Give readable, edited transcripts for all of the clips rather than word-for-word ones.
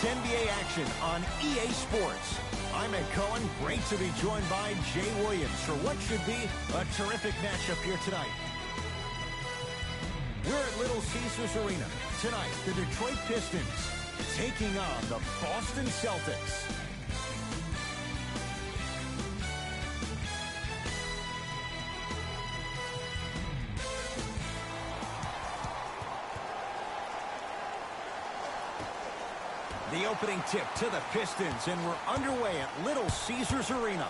It's NBA action on EA Sports. I'm Ed Cohen. Great to be joined by Jay Williams for what should be a terrific matchup here tonight. We're at Little Caesars Arena. Tonight, the Detroit Pistons taking on the Boston Celtics. The opening tip to the Pistons, and we're underway at Little Caesars Arena.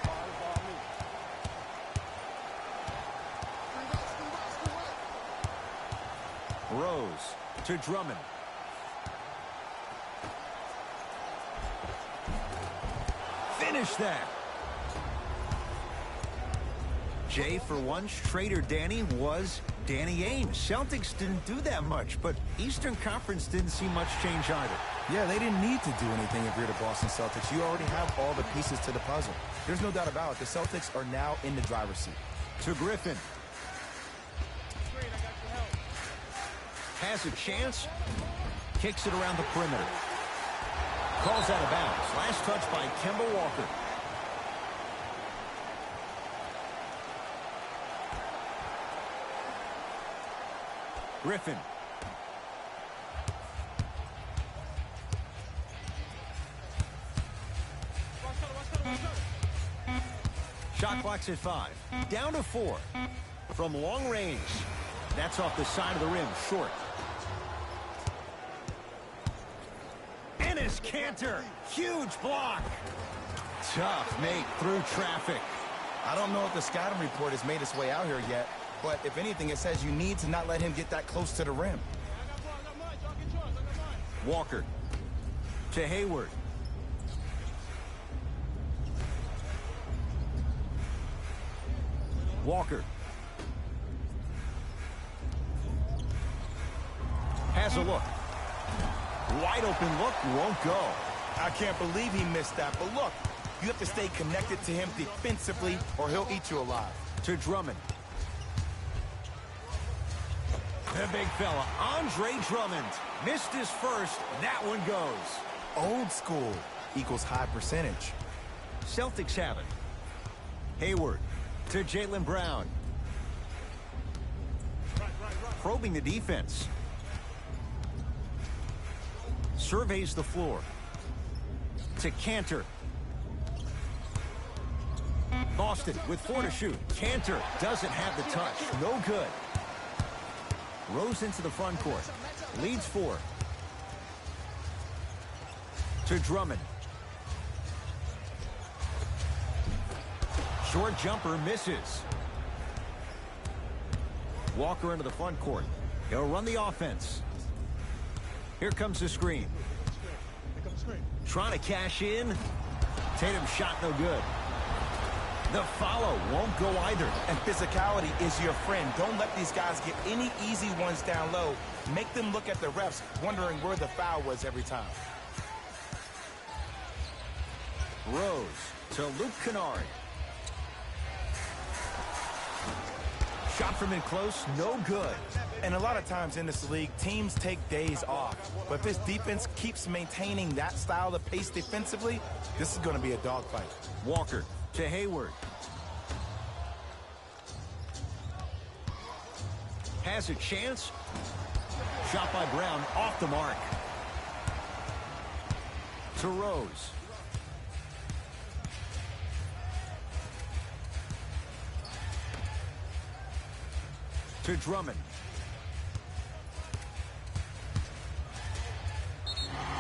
Rose to Drummond. Finish that. Jay, for once, Trader Danny was Danny Ainge. Celtics didn't do that much, but Eastern Conference didn't see much change either. Yeah, they didn't need to do anything if you're the Boston Celtics. You already have all the pieces to the puzzle. There's no doubt about it. The Celtics are now in the driver's seat. To Griffin. Has a chance. Kicks it around the perimeter. Calls out of bounds. Last touch by Kemba Walker. Griffin. Shot clock's at 5. Down to 4. From long range. That's off the side of the rim. Short. Enes Kanter. Huge block. Tough make through traffic. I don't know if the scouting report has made its way out here yet, but if anything, it says you need to not let him get that close to the rim. Walker to Hayward. Walker has a look. Wide open look, won't go. I can't believe he missed that, but look, you have to stay connected to him defensively or he'll eat you alive. To Drummond. The big fella, Andre Drummond, missed his first. That one goes. Old school equals high percentage. Celtics have it. Hayward to Jaylen Brown. Probing the defense. Surveys the floor. To Kanter. Boston with 4 to shoot. Kanter doesn't have the touch. No good. Rose into the front court. Leads 4. To Drummond. Short jumper misses. Walker into the front court. He'll run the offense. Here comes the screen. Trying to cash in. Tatum's shot no good. The follow won't go either. And physicality is your friend. Don't let these guys get any easy ones down low. Make them look at the refs, wondering where the foul was every time. Rose to Luke Kennard. Shot from in close, no good. And a lot of times in this league, teams take days off. But if this defense keeps maintaining that style of pace defensively, this is going to be a dogfight. Walker to Hayward. Has a chance. Shot by Brown off the mark. To Rose. To Drummond.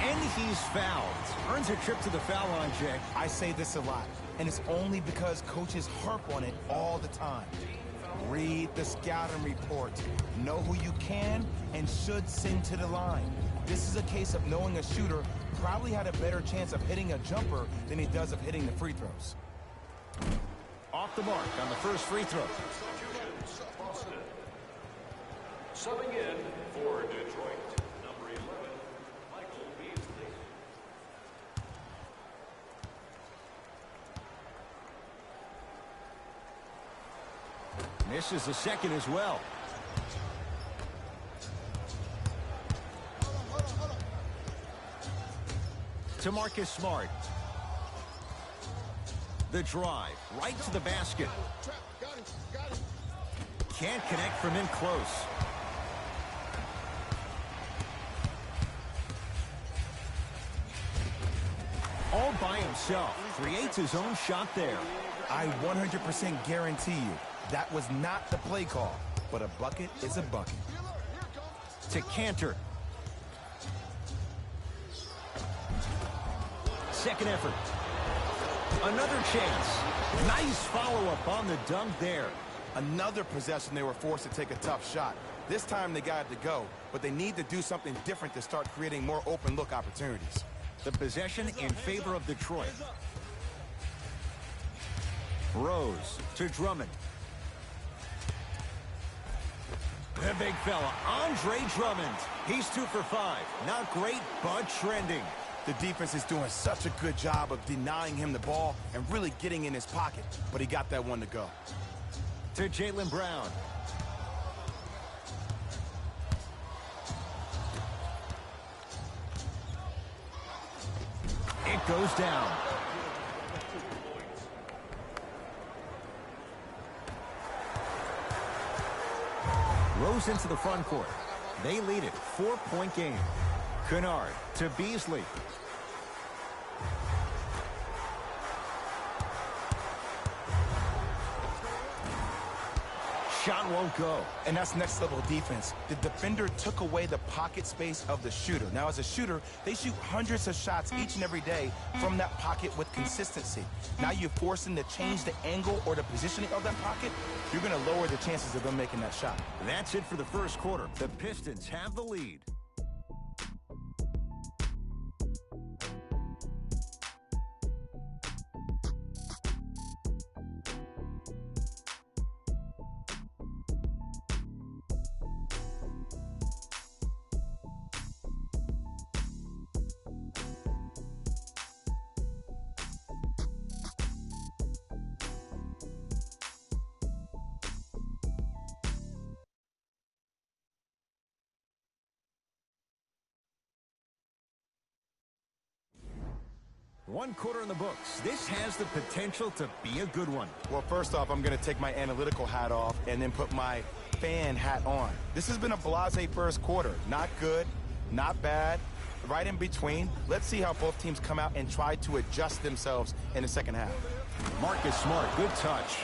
And he's fouled. Earns a trip to the foul line, Jay. I say this a lot, and it's only because coaches harp on it all the time. Read the scouting report. Know who you can and should send to the line. This is a case of knowing a shooter probably had a better chance of hitting a jumper than he does of hitting the free throws. Off the mark on the first free throw. Subbing in for Detroit, number 11, Michael Beasley. Misses the second as well. to Marcus Smart. The drive, right to the basket. Can't connect from in close. All by himself, creates his own shot there. I 100% guarantee you that was not the play call, but a bucket is a bucket. To Cantor. Second effort. Another chance. Nice follow-up on the dunk there. Another possession they were forced to take a tough shot. This time they got it to go, but they need to do something different to start creating more open look opportunities. The possession in favor of Detroit. Rose to Drummond. The big fella, Andre Drummond. He's 2 for 5. Not great, but trending. The defense is doing such a good job of denying him the ball and really getting in his pocket, but he got that one to go. To Jaylen Brown. It goes down. Rose into the front court. They lead it. 4-point game. Kennard to Beasley. Shot won't go. And that's next level defense. The defender took away the pocket space of the shooter. Now as a shooter, they shoot hundreds of shots each and every day from that pocket with consistency. Now you force them to change the angle or the positioning of that pocket, you're going to lower the chances of them making that shot. That's it for the first quarter. The Pistons have the lead. One quarter in the books. This has the potential to be a good one. Well, first off, I'm going to take my analytical hat off and then put my fan hat on. This has been a blasé first quarter. Not good, not bad, right in between. Let's see how both teams come out and try to adjust themselves in the second half. Marcus Smart, good touch.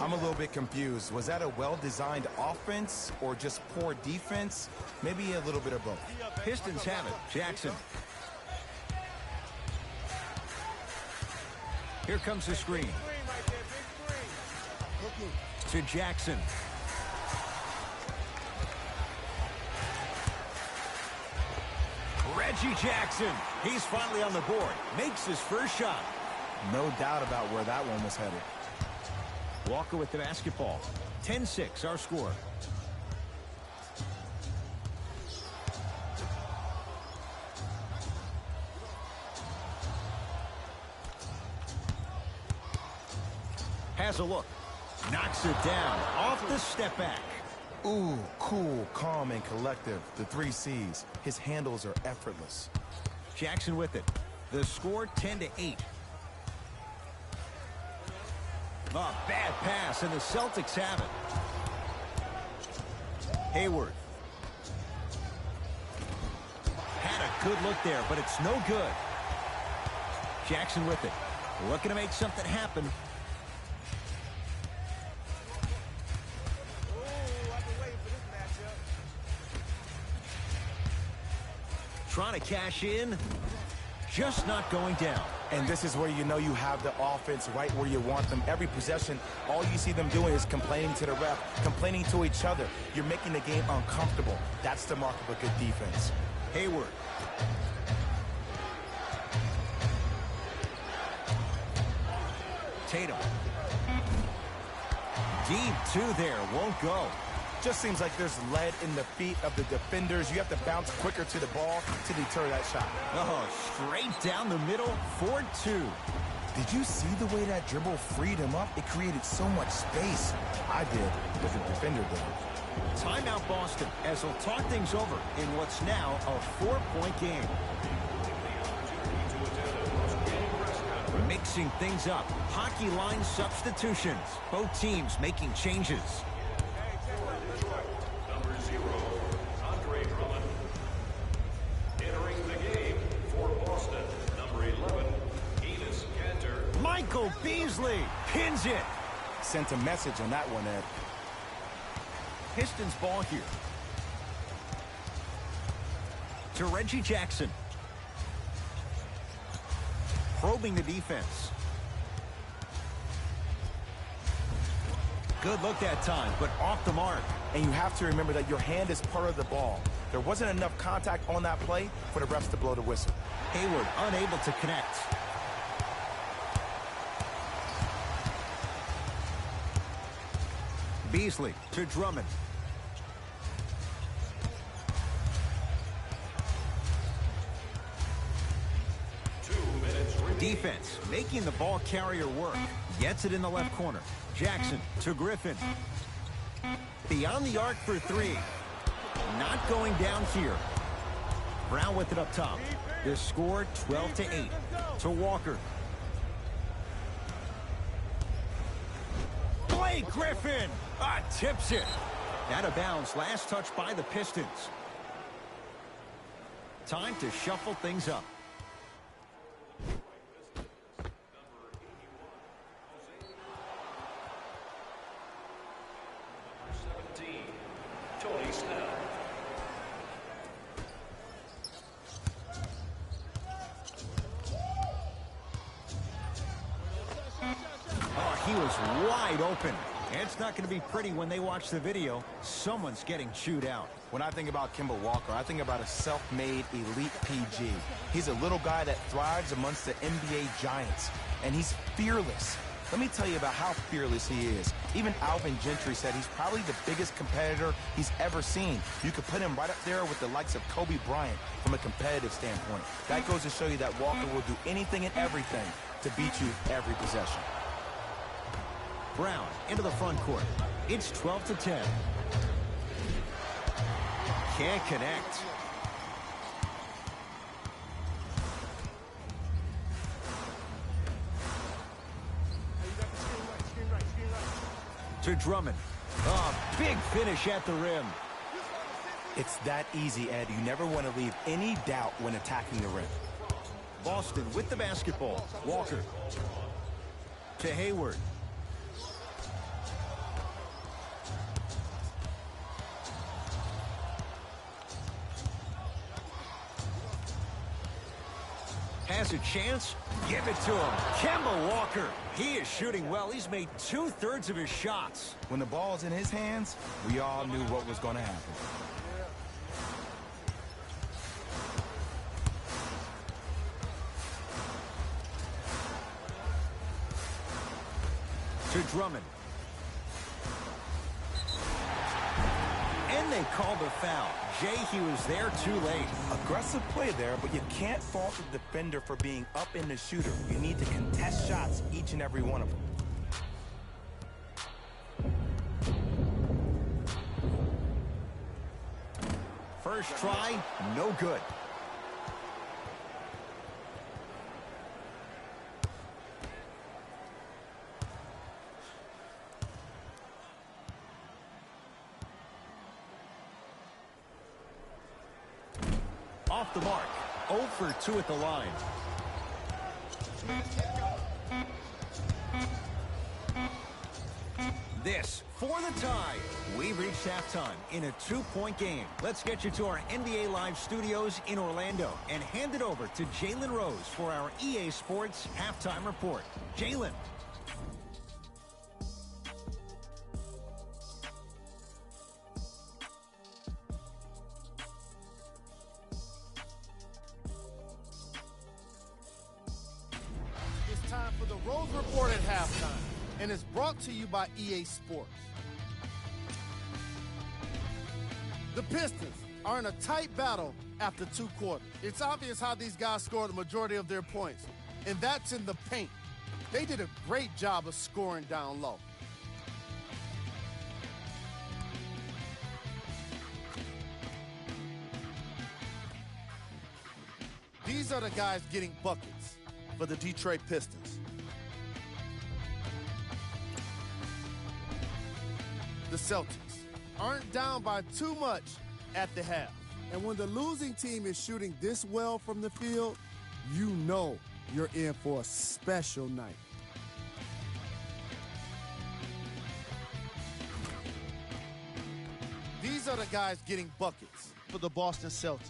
I'm a little bit confused. Was that a well-designed offense or just poor defense? Maybe a little bit of both. Pistons have it. Jackson. Here comes the screen. To Jackson. Reggie Jackson. He's finally on the board. Makes his first shot. No doubt about where that one was headed. Walker with the basketball. 10-6 our score. Has a look. Knocks it down. Off the step back. Ooh, cool, calm, and collective. The 3 C's. His handles are effortless. Jackson with it. The score 10-8. Oh, bad pass, and the Celtics have it. Hayward. Had a good look there, but it's no good. Jackson with it. Looking to make something happen. Trying to cash in, just not going down. And this is where you know you have the offense right where you want them. Every possession, all you see them doing is complaining to the ref, complaining to each other. You're making the game uncomfortable. That's the mark of a good defense. Hayward. Tatum. Deep 2 there, won't go. Just seems like there's lead in the feet of the defenders. You have to bounce quicker to the ball to deter that shot. Oh, straight down the middle, 4-2. Did you see the way that dribble freed him up? It created so much space. I did, but the defender did. Timeout Boston, as they'll talk things over in what's now a 4-point game. Mixing things up. Hockey line substitutions. Both teams making changes. Number 0, Andre Drummond. Entering the game for Boston, number 11, Enes Kanter. Michael Beasley pins it. Sent a message on that one, Ed. Pistons ball here. To Reggie Jackson. Probing the defense. Good look that time, but off the mark. And you have to remember that your hand is part of the ball. There wasn't enough contact on that play for the refs to blow the whistle. Hayward unable to connect. Beasley to Drummond. Defense making the ball carrier work. Gets it in the left corner. Jackson to Griffin. Beyond the arc for 3. Not going down here. Brown with it up top. The score 12-8 to Walker. Blake Griffin tips it. Out of bounds. Last touch by the Pistons. Time to shuffle things up. 17, Tony Snell. Oh, he was wide open. It's not going to be pretty when they watch the video. Someone's getting chewed out. When I think about Kemba Walker, I think about a self-made elite PG. He's a little guy that thrives amongst the NBA giants, and he's fearless. Let me tell you about how fearless he is. Even Alvin Gentry said he's probably the biggest competitor he's ever seen. You could put him right up there with the likes of Kobe Bryant from a competitive standpoint. That goes to show you that Walker will do anything and everything to beat you every possession. Brown into the front court. It's 12-10. Can't connect. To Drummond. Oh, big finish at the rim. It's that easy, Ed. You never want to leave any doubt when attacking the rim. Boston with the basketball. Walker. To Hayward. Has a chance? Give it to him. Kemba Walker. He is shooting well. He's made 2/3 of his shots. When the ball's in his hands, we all knew what was going to happen. To Drummond. And they called a foul. Jay, he was there too late. Aggressive play there, but you can't fault the defender for being up in the shooter. You need to contest shots, each and every one of them. First try, no good. Off the mark. 0 for 2 at the line. This for the tie. We've reached halftime in a 2-point game. Let's get you to our NBA Live studios in Orlando and hand it over to Jalen Rose for our EA Sports halftime report. Jalen. Time for the Rose Report at halftime, and it's brought to you by EA Sports. The Pistons are in a tight battle after 2 quarters. It's obvious how these guys scored the majority of their points, and that's in the paint. They did a great job of scoring down low. These are the guys getting buckets for the Detroit Pistons. the Celtics aren't down by too much at the half. And when the losing team is shooting this well from the field, you know you're in for a special night. These are the guys getting buckets for the Boston Celtics.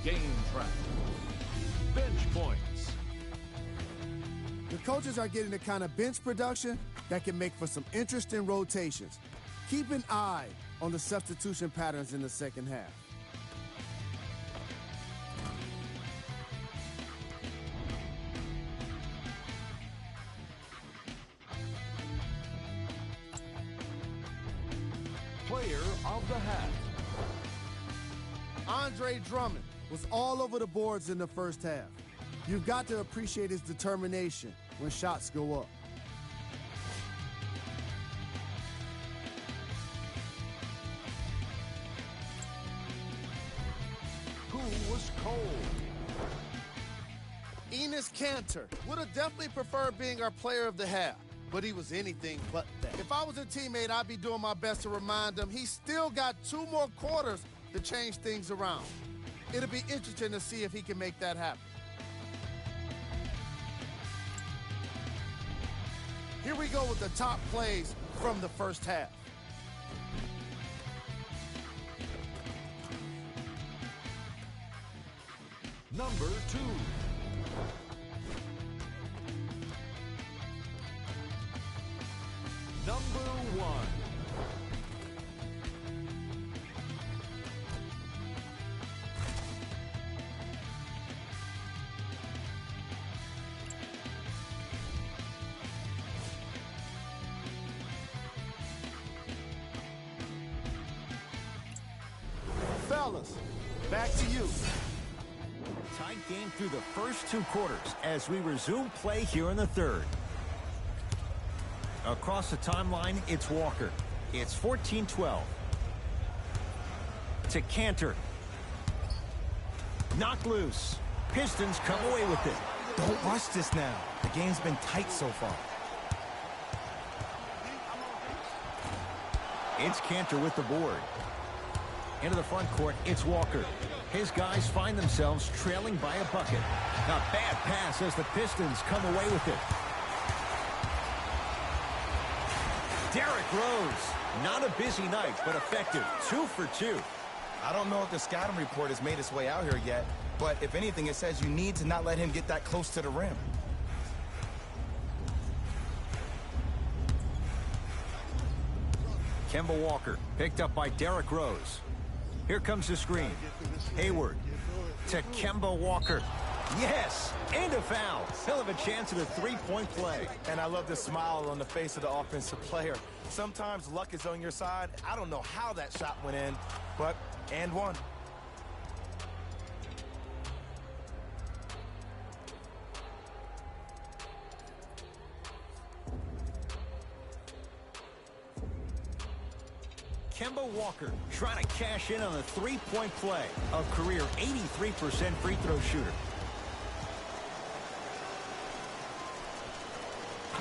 Game track. Bench points. The coaches are getting the kind of bench production that can make for some interesting rotations. Keep an eye on the substitution patterns in the second half. Player of the half. Andre Drummond was all over the boards in the first half. You've got to appreciate his determination when shots go up. Who was cold? Enes Kanter would have definitely preferred being our player of the half, but he was anything but that. If I was a teammate, I'd be doing my best to remind him he's still got 2 more quarters to change things around. It'll be interesting to see if he can make that happen. Here we go with the top plays from the first half. Number 2. Number 1. Fellas, back to you. Tight game through the first 2 quarters as we resume play here in the third. Across the timeline, it's Walker. It's 14-12. To Kanter. Knocked loose. Pistons come away with it. Don't rush this now. The game's been tight so far. It's Kanter with the board. Into the front court, it's Walker. His guys find themselves trailing by a bucket. A bad pass as the Pistons come away with it. Derrick Rose. Not a busy night, but effective. 2 for 2. I don't know if the scouting report has made its way out here yet, but if anything, it says you need to not let him get that close to the rim. Kemba Walker picked up by Derrick Rose. Here comes the screen. Hayward to Kemba Walker. Yes, and a foul. He'll have a chance at a 3-point play. And I love the smile on the face of the offensive player. Sometimes luck is on your side. I don't know how that shot went in, but and one. Kemba Walker trying to cash in on a 3-point play. A career 83% free throw shooter.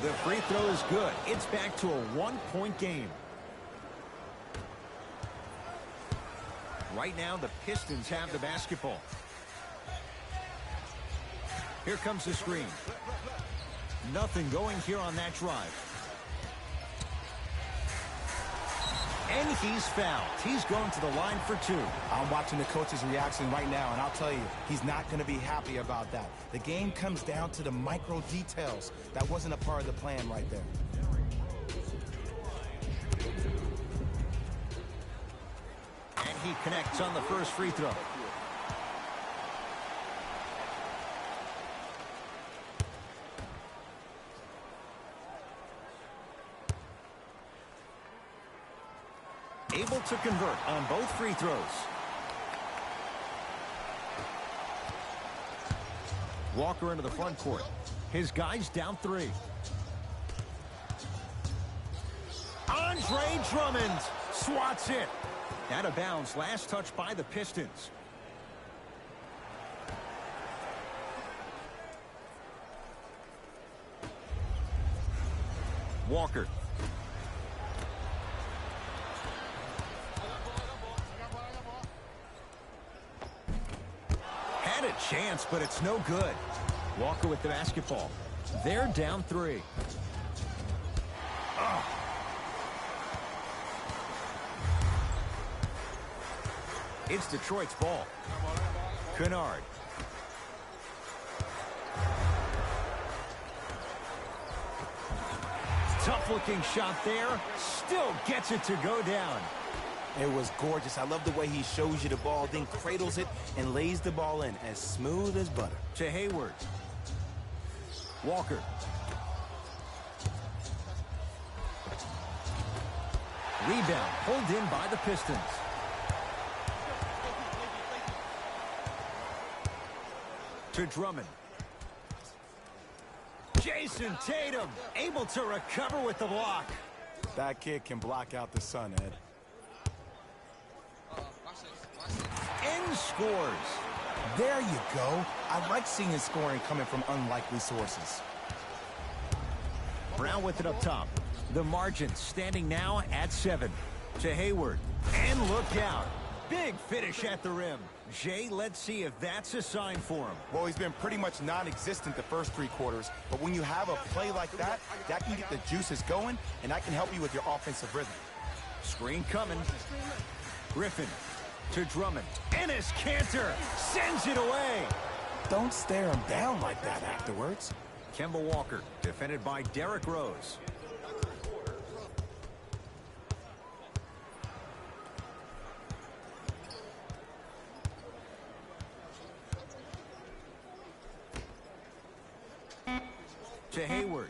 The free throw is good. It's back to a 1-point game. Right now, the Pistons have the basketball. Here comes the screen. Nothing going here on that drive. And he's fouled. He's going to the line for 2. I'm watching the coach's reaction right now, and I'll tell you, he's not going to be happy about that. The game comes down to the micro details. That wasn't a part of the plan right there. And he connects on the first free throw. Able to convert on both free throws. Walker into the front court. His guys down 3. Andre Drummond swats it. Out of bounds. Last touch by the Pistons. Walker. Had a chance, but it's no good. Walker with the basketball. They're down 3. Oh. It's Detroit's ball. Kennard. Tough-looking shot there. Still gets it to go down. It was gorgeous. I love the way he shows you the ball, then cradles it and lays the ball in as smooth as butter. To Hayward. Walker. Rebound pulled in by the Pistons. To Drummond. Jason Tatum able to recover with the block. That kid can block out the sun, Ed. And scores. There you go. I like seeing his scoring coming from unlikely sources. Brown with it up top. The margin standing now at 7. To Hayward. And look out. Big finish at the rim. Jay, let's see if that's a sign for him. Well, he's been pretty much non-existent the first 3 quarters, but when you have a play like that, that can get the juices going, and that can help you with your offensive rhythm. Screen coming. Griffin to Drummond. Enes Kanter sends it away. Don't stare him down like that afterwards. Kemba Walker defended by Derrick Rose. To Hayward.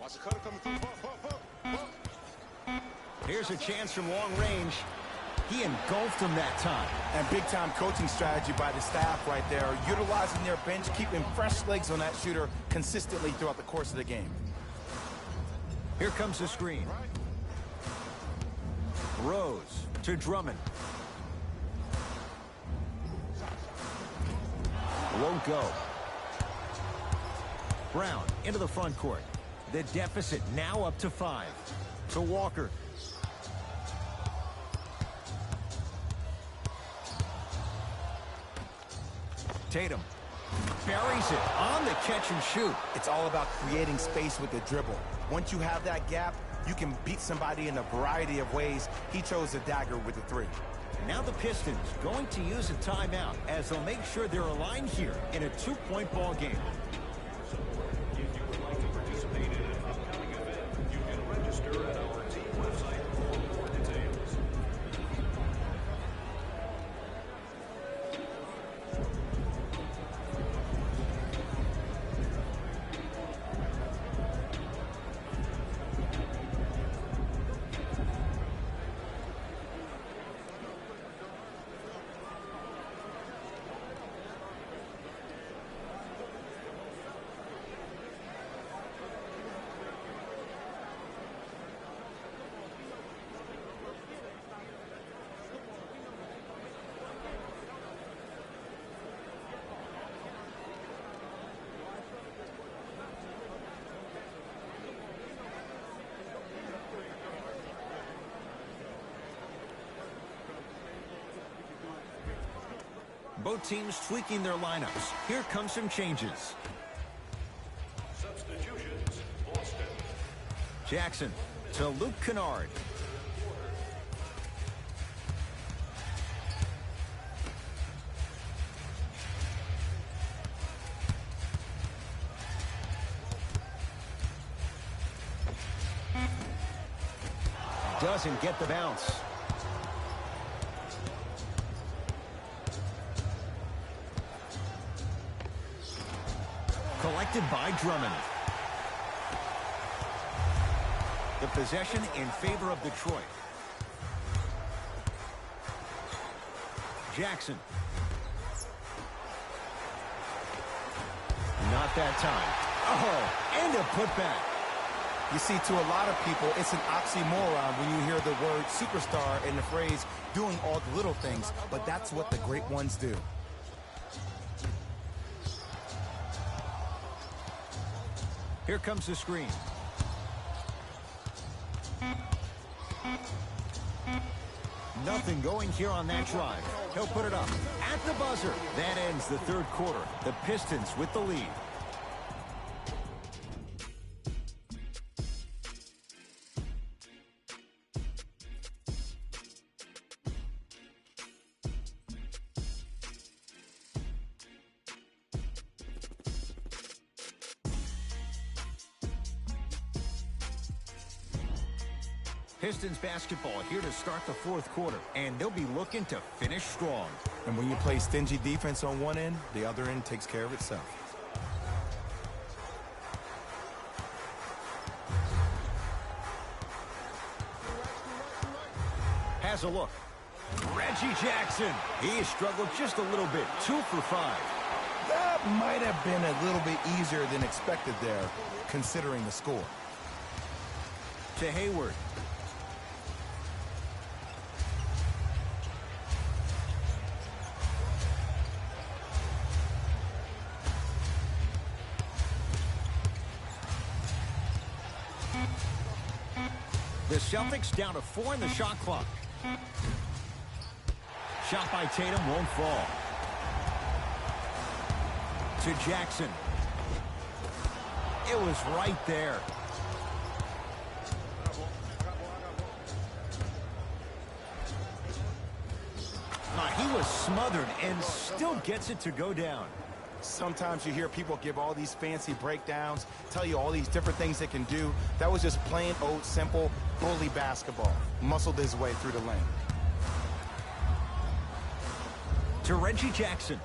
Here's a chance from long range. He engulfed him that time. And big-time coaching strategy by the staff right there, utilizing their bench, keeping fresh legs on that shooter consistently throughout the course of the game. Here comes the screen. Rose to Drummond. Won't go. Brown into the front court. The deficit now up to 5. To Walker. Tatum buries it on the catch and shoot. It's all about creating space with the dribble. Once you have that gap, you can beat somebody in a variety of ways. He chose the dagger with the 3. Now the Pistons going to use a timeout as they'll make sure they're aligned here in a 2-point ball game. Both teams tweaking their lineups. Here come some changes. Substitutions, Boston. Jackson to Luke Kennard. Doesn't get the bounce. Collected by Drummond. The possession in favor of Detroit. Jackson. Not that time. Oh, and a putback. You see, to a lot of people, it's an oxymoron when you hear the word superstar and the phrase doing all the little things, but that's what the great ones do. Here comes the screen. Nothing going here on that drive. He'll put it up at the buzzer. That ends the third quarter. The Pistons with the lead. Pistons basketball here to start the fourth quarter, and they'll be looking to finish strong. And when you play stingy defense on one end, the other end takes care of itself. Has a look. Reggie Jackson. He struggled just a little bit. 2 for 5. That might have been a little bit easier than expected there, considering the score. To Hayward. The Celtics down to 4 in the shot clock. Shot by Tatum won't fall. To Jackson. It was right there. He was smothered and still gets it to go down. Sometimes you hear people give all these fancy breakdowns, tell you all these different things they can do. That was just plain old, simple, bully basketball. Muscled his way through the lane. To Reggie Jackson.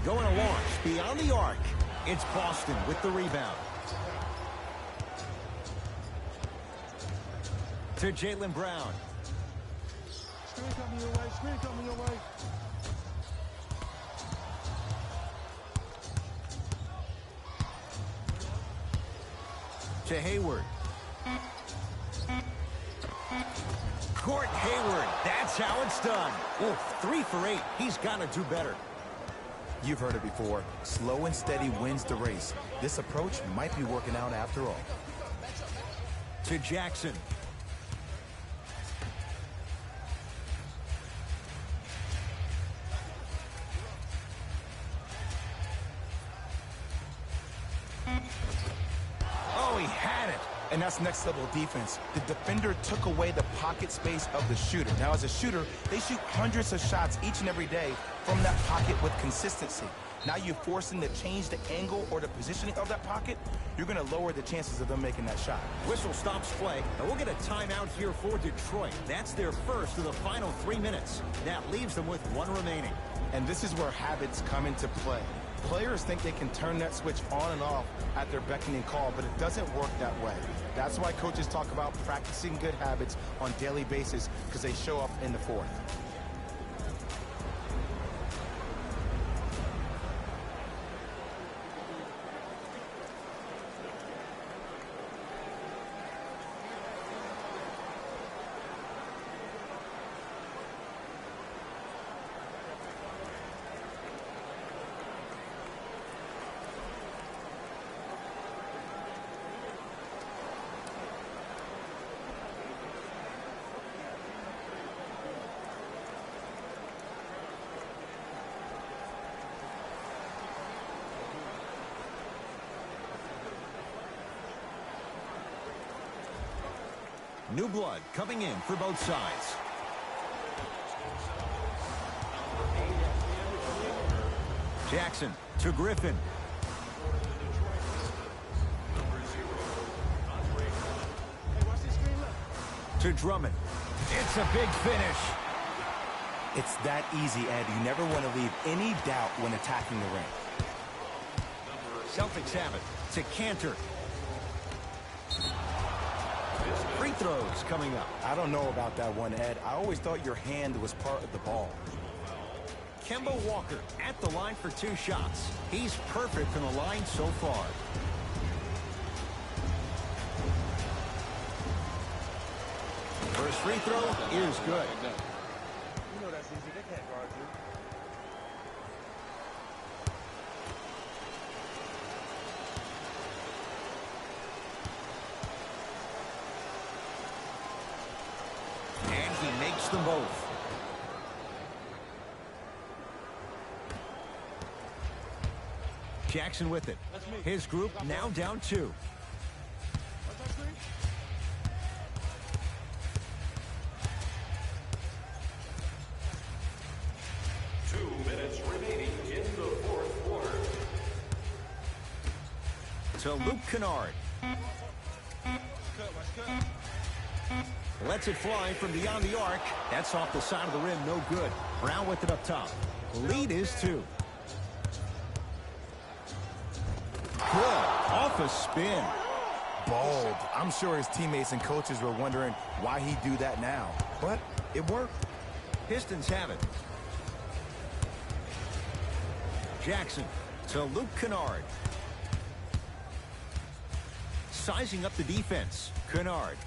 Going to launch beyond the arc. It's Boston with the rebound. To Jaylen Brown. Screen coming your way, screen coming your way. To Hayward. Gordon Hayward, that's how it's done. Ooh, 3 for 8. He's got to do better. You've heard it before. Slow and steady wins the race. This approach might be working out after all. To Jackson. Oh, he had it. And that's next level defense. The defender took away the pocket space of the shooter. Now, as a shooter, they shoot hundreds of shots each and every day from that pocket with consistency. Now you force them to change the angle or the positioning of that pocket, you're going to lower the chances of them making that shot. Whistle stops play, and we'll get a timeout here for Detroit. That's their first of the final 3 minutes. That leaves them with 1 remaining. And this is where habits come into play. Players think they can turn that switch on and off at their beckoning call, but it doesn't work that way. That's why coaches talk about practicing good habits on a daily basis, because they show up in the fourth. New blood coming in for both sides. Jackson to Griffin. To Drummond. It's a big finish. It's that easy, Ed. You never want to leave any doubt when attacking the ring. Celtics have it to Cantor. Free throws coming up. I don't know about that one, Ed. I always thought your hand was part of the ball. Kemba Walker at the line for 2 shots. He's perfect from the line so far. First free throw is good. You know that's easy. They can't guard you. hits them both. Jackson with it. His group now down 2. To Luke Kennard. Lets it fly from beyond the arc. That's off the side of the rim, no good. Brown with it up top. Lead is 2. Good. Off a spin. Bold. I'm sure his teammates and coaches were wondering why he'd do that now. But it worked. Pistons have it. Jackson to Luke Kennard. Sizing up the defense. Kennard.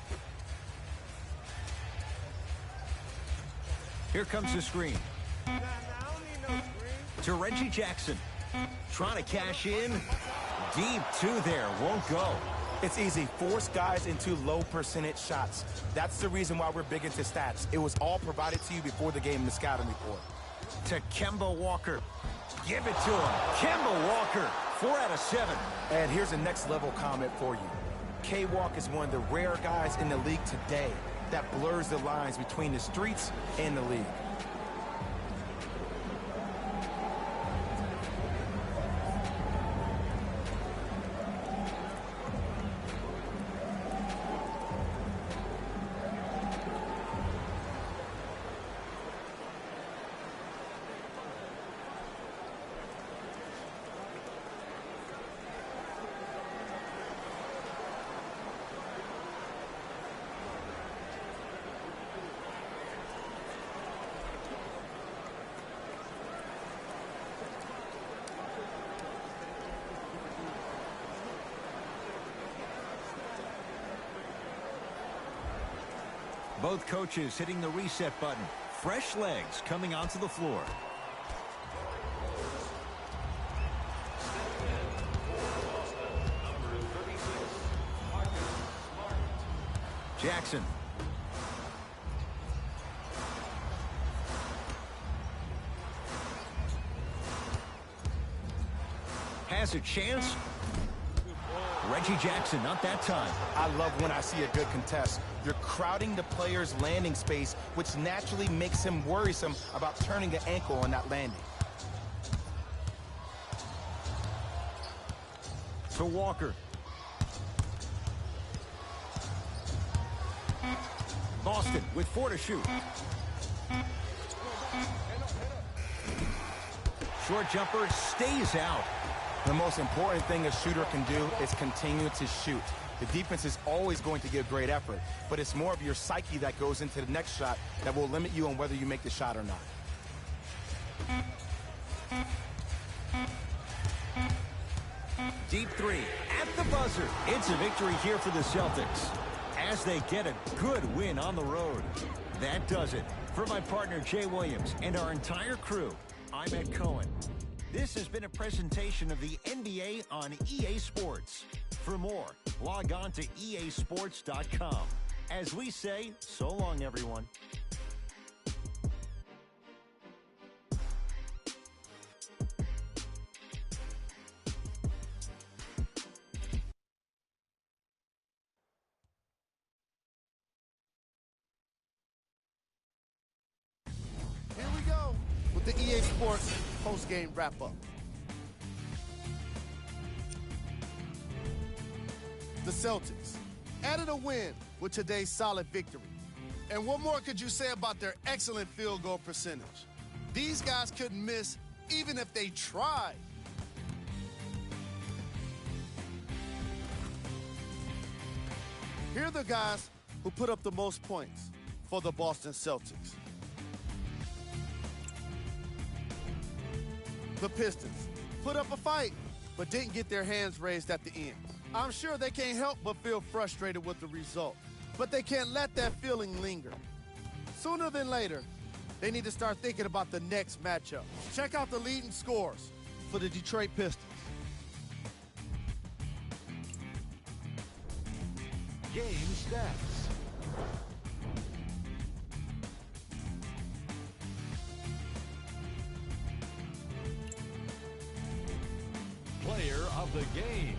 Here comes the screen. To Reggie Jackson. Trying to cash in. Deep 2 there. Won't go. It's easy. Force guys into low percentage shots. That's the reason why we're big into stats. It was all provided to you before the game in the scouting report. To Kemba Walker. Give it to him. Kemba Walker. 4 out of 7. And here's a next level comment for you. K-Walk is one of the rare guys in the league today that blurs the lines between the streets and the league. Both coaches hitting the reset button. Fresh legs coming onto the floor. Jackson. Has a chance. Reggie Jackson, not that time. I love when I see a good contest. You're crowding the player's landing space, which naturally makes him worrisome about turning the ankle on that landing. To Walker. Boston with 4 to shoot. Short jumper stays out. The most important thing a shooter can do is continue to shoot. The defense is always going to give great effort, but it's more of your psyche that goes into the next shot that will limit you on whether you make the shot or not. Deep 3 at the buzzer. It's a victory here for the Celtics as they get a good win on the road. That does it. For my partner Jay Williams and our entire crew, I'm Ed Cohen. This has been a presentation of the NBA on EA Sports. For more, log on to easports.com. As we say, so long, everyone. Here we go with the EA Sports post-game wrap-up. The Celtics added a win with today's solid victory. And what more could you say about their excellent field goal percentage? These guys couldn't miss even if they tried. Here are the guys who put up the most points for the Boston Celtics. The Pistons put up a fight, but didn't get their hands raised at the end. I'm sure they can't help but feel frustrated with the result, but they can't let that feeling linger. Sooner than later, they need to start thinking about the next matchup. Check out the leading scores for the Detroit Pistons. Game stats. of the game.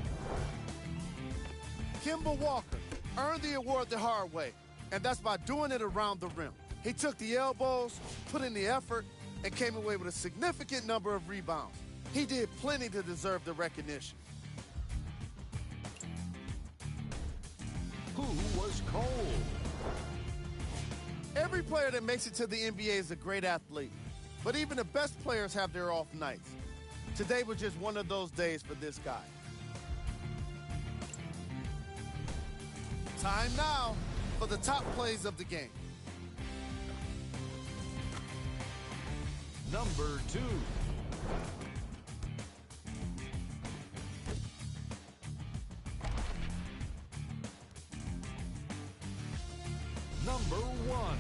Kemba Walker earned the award the hard way, and that's by doing it around the rim. He took the elbows, put in the effort, and came away with a significant number of rebounds. He did plenty to deserve the recognition. Who was cold? Every player that makes it to the NBA is a great athlete, but even the best players have their off nights. Today was just one of those days for this guy. Time now for the top plays of the game. Number 2. Number 1.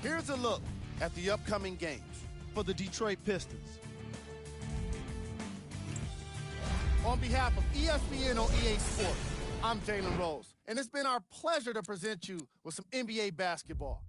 Here's a look at the upcoming games for the Detroit Pistons. On behalf of ESPN on EA Sports, I'm Jalen Rose, and it's been our pleasure to present you with some NBA basketball.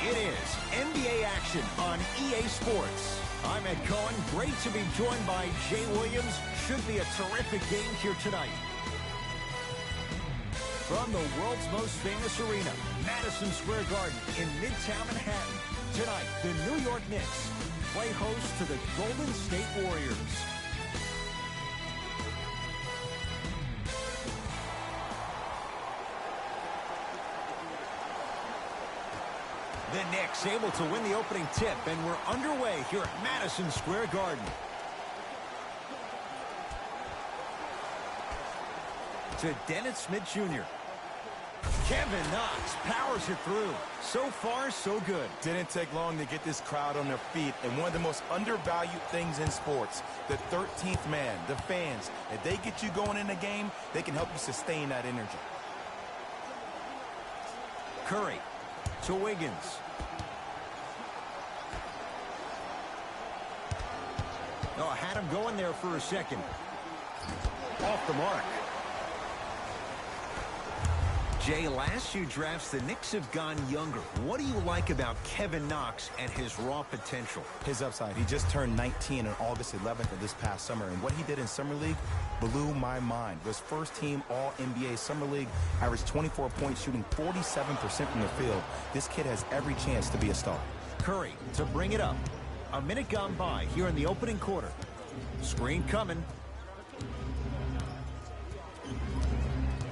It is NBA action on EA Sports. I'm Ed Cohen. Great to be joined by Jay Williams. Should be a terrific game here tonight. From the world's most famous arena, Madison Square Garden in Midtown Manhattan. Tonight, the New York Knicks play host to the Golden State Warriors. The Knicks able to win the opening tip, and we're underway here at Madison Square Garden. To Dennis Smith Jr. Kevin Knox powers it through. So far, so good. Didn't take long to get this crowd on their feet, and one of the most undervalued things in sports, the 13th man, the fans. If they get you going in the game, they can help you sustain that energy. Curry to Wiggins. Oh, had him going there for a second. Off the mark. Jay, last few drafts, the Knicks have gone younger. What do you like about Kevin Knox and his raw potential? His upside. He just turned 19 on August 11th of this past summer, and what he did in Summer League blew my mind. Was first-team All-NBA Summer League, averaged 24 points, shooting 47% from the field. This kid has every chance to be a star. Curry to bring it up. A minute gone by here in the opening quarter. Screen coming.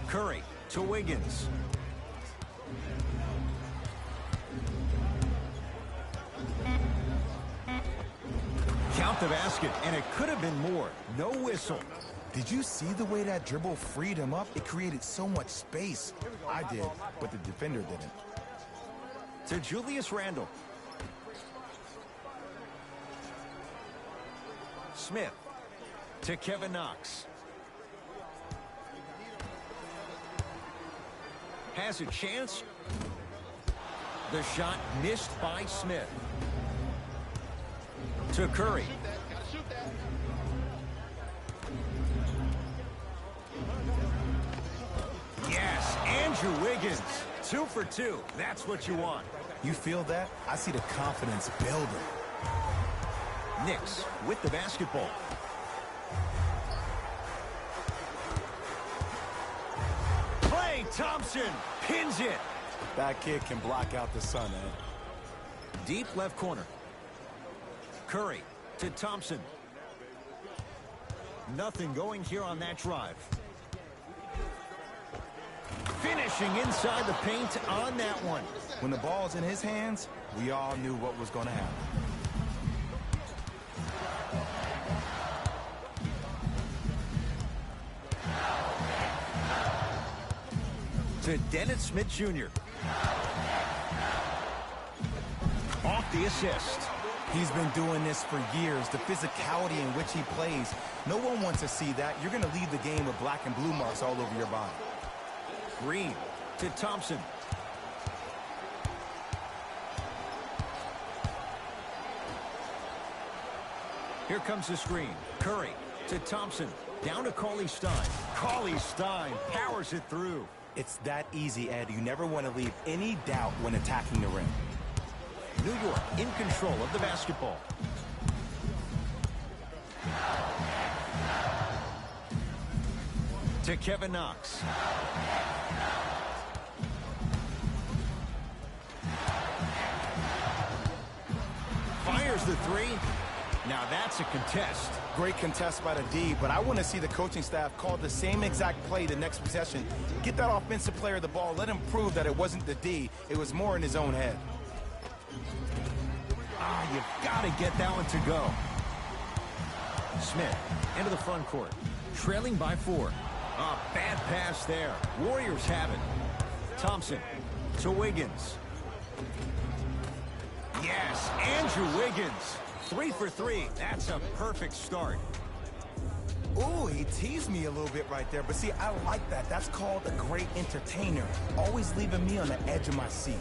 Curry to Wiggins. Count the basket, and it could have been more. No whistle. Did you see the way that dribble freed him up? It created so much space. I did, but the defender didn't. To Julius Randle. Smith to Kevin Knox. Has a chance. The shot missed by Smith. To Curry. Yes, Andrew Wiggins. 2 for 2. That's what you want. You feel that? I see the confidence building. Knicks with the basketball. Klay Thompson pins it. That kid can block out the sun, Ed. Deep left corner. Curry to Thompson. Nothing going here on that drive. Finishing inside the paint on that one. When the ball's in his hands, we all knew what was going to happen. To Dennis Smith Jr. Off the assist. He's been doing this for years. The physicality in which he plays. No one wants to see that. You're going to leave the game with black and blue marks all over your body. Green to Thompson. Here comes the screen. Curry to Thompson. Down to Cauley Stein. Cauley Stein powers it through. It's that easy, Ed. You never want to leave any doubt when attacking the rim. New York in control of the basketball. To Kevin Knox. Fires the three. Now that's a contest. Great contest by the D, but I want to see the coaching staff call the same exact play the next possession. Get that offensive player the ball. Let him prove that it wasn't the D. It was more in his own head. Ah, you've got to get that one to go. Smith into the front court. Trailing by 4. Ah, bad pass there. Warriors have it. Thompson to Wiggins. Yes, Andrew Wiggins. 3 for 3. That's a perfect start. Ooh, he teased me a little bit right there. But see, I like that. That's called a great entertainer. Always leaving me on the edge of my seat.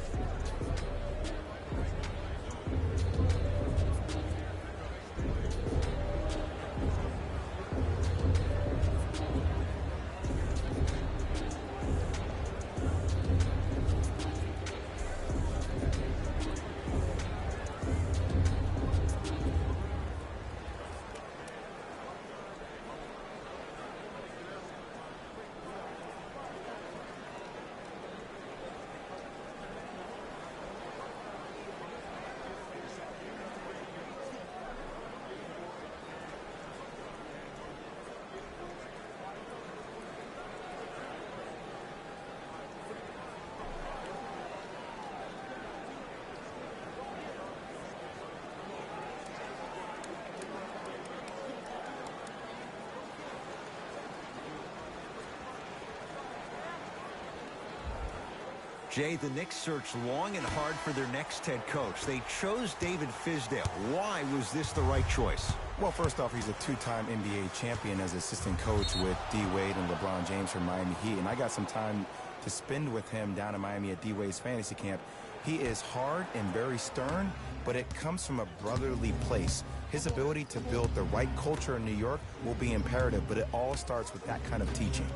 Jay, the Knicks searched long and hard for their next head coach. They chose David Fizdale. Why was this the right choice? Well, first off, he's a two-time NBA champion as assistant coach with D. Wade and LeBron James from Miami Heat. And I got some time to spend with him down in Miami at D. Wade's fantasy camp. He is hard and very stern, but it comes from a brotherly place. His ability to build the right culture in New York will be imperative, but it all starts with that kind of teaching.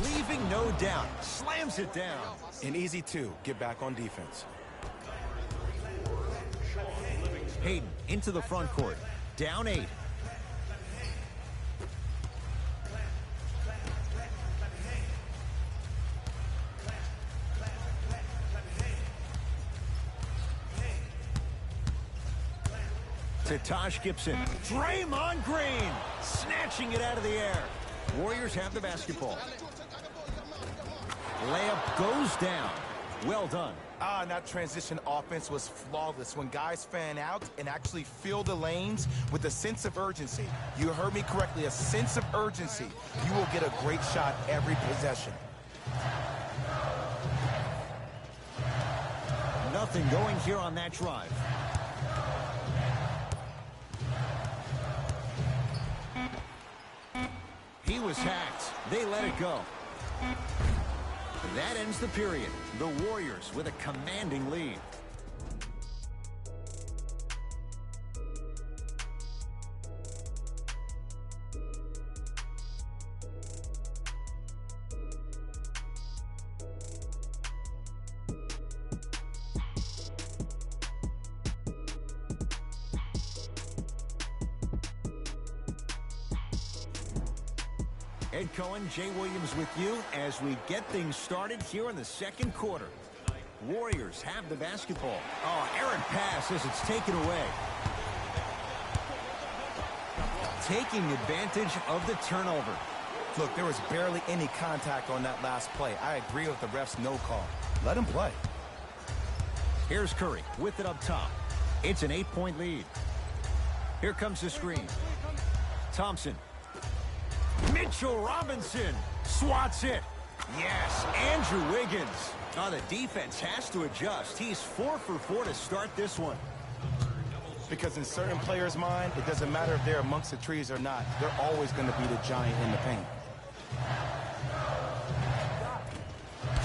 Leaving no doubt. Slams it down. And easy, too. Get back on defense. Hayden into the front court. Down 8. To Taj Gibson. Draymond Green snatching it out of the air. Warriors have the basketball. Layup goes down. Well done. And that transition offense was flawless. When guys fan out and actually fill the lanes with a sense of urgency. You heard me correctly, a sense of urgency. You will get a great shot every possession. Nothing going here on that drive. He was hacked. They let it go. That ends the period. The Warriors with a commanding lead. Ed Cohen, Jay Williams with you as we get things started here in the second quarter. Warriors have the basketball. Oh, errant pass as it's taken away. Taking advantage of the turnover. Look, there was barely any contact on that last play. I agree with the ref's no call. Let him play. Here's Curry with it up top. It's an 8-point lead. Here comes the screen. Thompson. Mitchell Robinson swats it. Yes, Andrew Wiggins. Oh, the defense has to adjust. He's 4 for 4 to start this one. Because in certain players' mind, it doesn't matter if they're amongst the trees or not. They're always going to be the giant in the paint.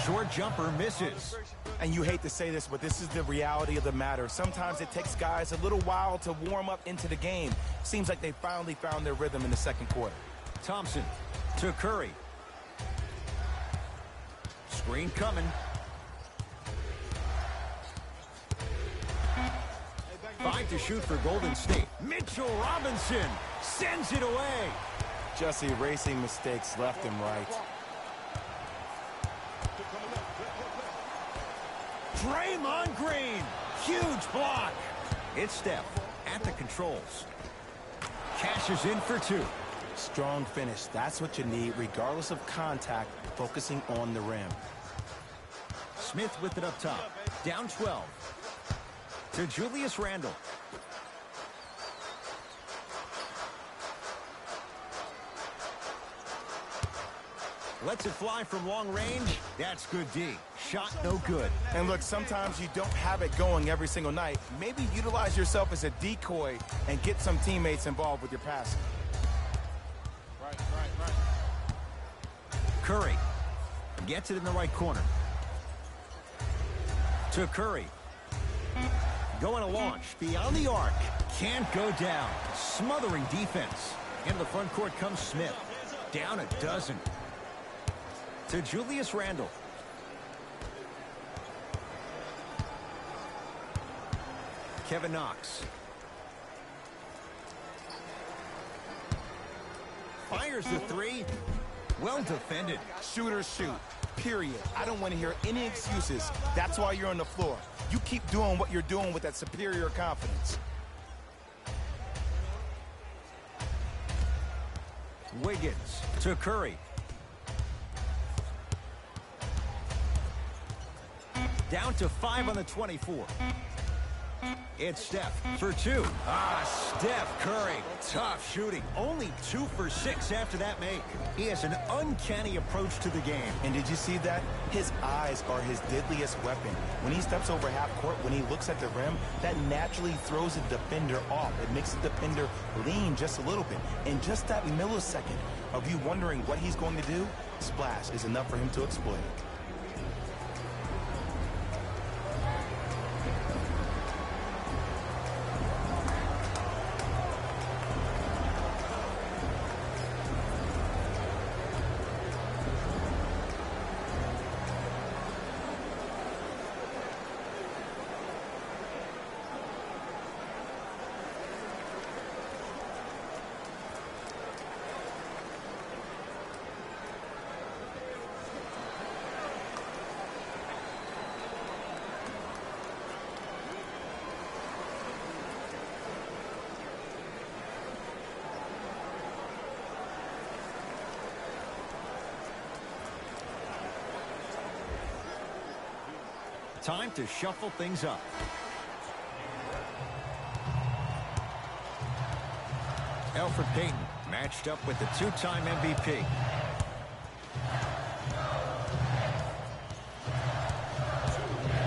Short jumper misses. And you hate to say this, but this is the reality of the matter. Sometimes it takes guys a little while to warm up into the game. Seems like they finally found their rhythm in the second quarter. Thompson to Curry. Screen coming. 5 to shoot for Golden State. Mitchell Robinson sends it away. Just erasing mistakes left and right. Draymond Green. Huge block. It's Steph at the controls. Cashes in for 2. Strong finish. That's what you need, regardless of contact, focusing on the rim. Smith with it up top. Down 12. To Julius Randle. Lets it fly from long range. That's good D. Shot no good. And look, sometimes you don't have it going every single night. Maybe utilize yourself as a decoy and get some teammates involved with your passing. Right. Curry gets it in the right corner. To Curry. Going to launch beyond the arc. Can't go down. Smothering defense. In the front court comes Smith. Down a dozen. To Julius Randle. Kevin Knox. Fires the 3. Well defended. Shooters shoot. Period. I don't want to hear any excuses. That's why you're on the floor. You keep doing what you're doing with that superior confidence. Wiggins to Curry. Down to 5 on the 24. It's Steph for two. Steph Curry. Tough shooting. Only 2 for 6 after that make. He has an uncanny approach to the game. And did you see that? His eyes are his deadliest weapon. When he steps over half court, when he looks at the rim, that naturally throws the defender off. It makes the defender lean just a little bit. And just that millisecond of you wondering what he's going to do, splash is enough for him to exploit. Time to shuffle things up. Elfrid Payton matched up with the two-time MVP.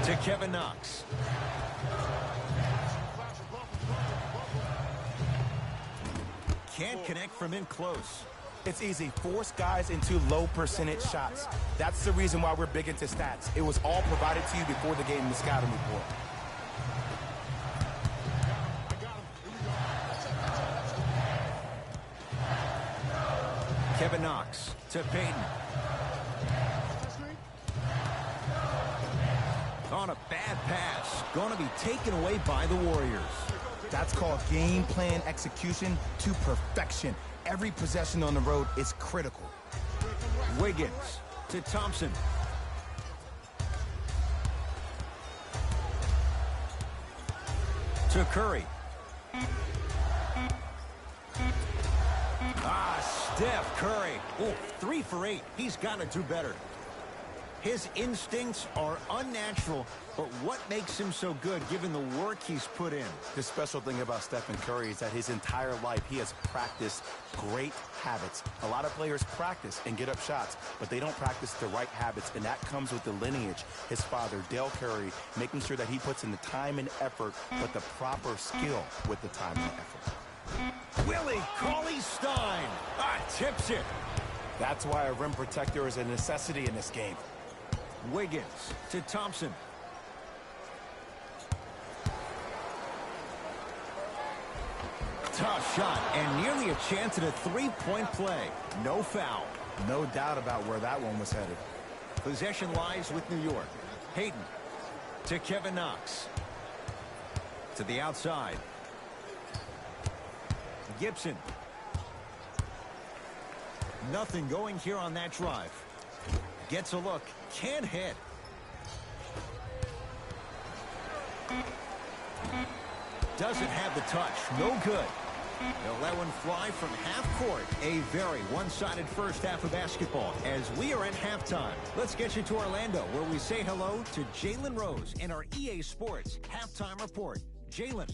To Kevin Knox. Can't connect from in close. It's easy. Force guys into low percentage shots. That's the reason why we're big into stats. It was all provided to you before the game in the scouting report. Kevin Knox to Payton. On a bad pass. Going to be taken away by the Warriors. That's called game plan execution to perfection. Every possession on the road is critical. Wiggins to Thompson. To Curry. Steph Curry. 3 for 8. He's got to do better. His instincts are unnatural, but what makes him so good given the work he's put in? The special thing about Stephen Curry is that his entire life he has practiced great habits. A lot of players practice and get up shots, but they don't practice the right habits, and that comes with the lineage. His father, Dale Curry, making sure that he puts in the time and effort, but the proper skill with the time and effort. Willie Cauley-Stein tips it. That's why a rim protector is a necessity in this game. Wiggins to Thompson. Tough shot and nearly a chance at a three-point play. No foul. No doubt about where that one was headed. Possession lies with New York. Hayden to Kevin Knox. To the outside. Gibson. Nothing going here on that drive. Gets a look. Can't hit. Doesn't have the touch. No good. They'll let one fly from half court. A very one-sided first half of basketball as we are at halftime. Let's get you to Orlando where we say hello to Jalen Rose in our EA Sports Halftime Report. Jalen.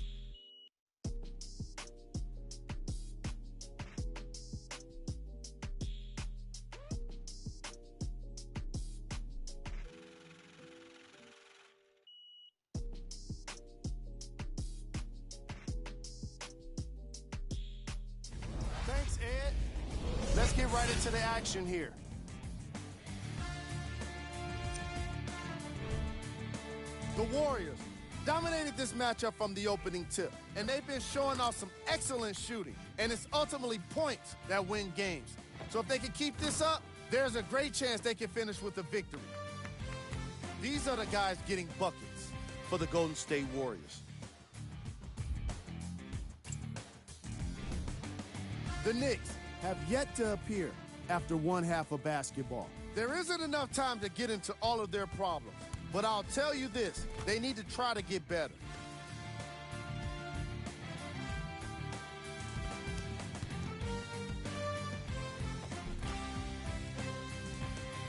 Thanks, Ed. Let's get right into the action here. The Warriors dominated this matchup from the opening tip, and they've been showing off some excellent shooting, and it's ultimately points that win games. So if they can keep this up, there's a great chance they can finish with a victory. These are the guys getting buckets for the Golden State Warriors. The Knicks have yet to appear after one half of basketball. There isn't enough time to get into all of their problems, but I'll tell you this, they need to try to get better.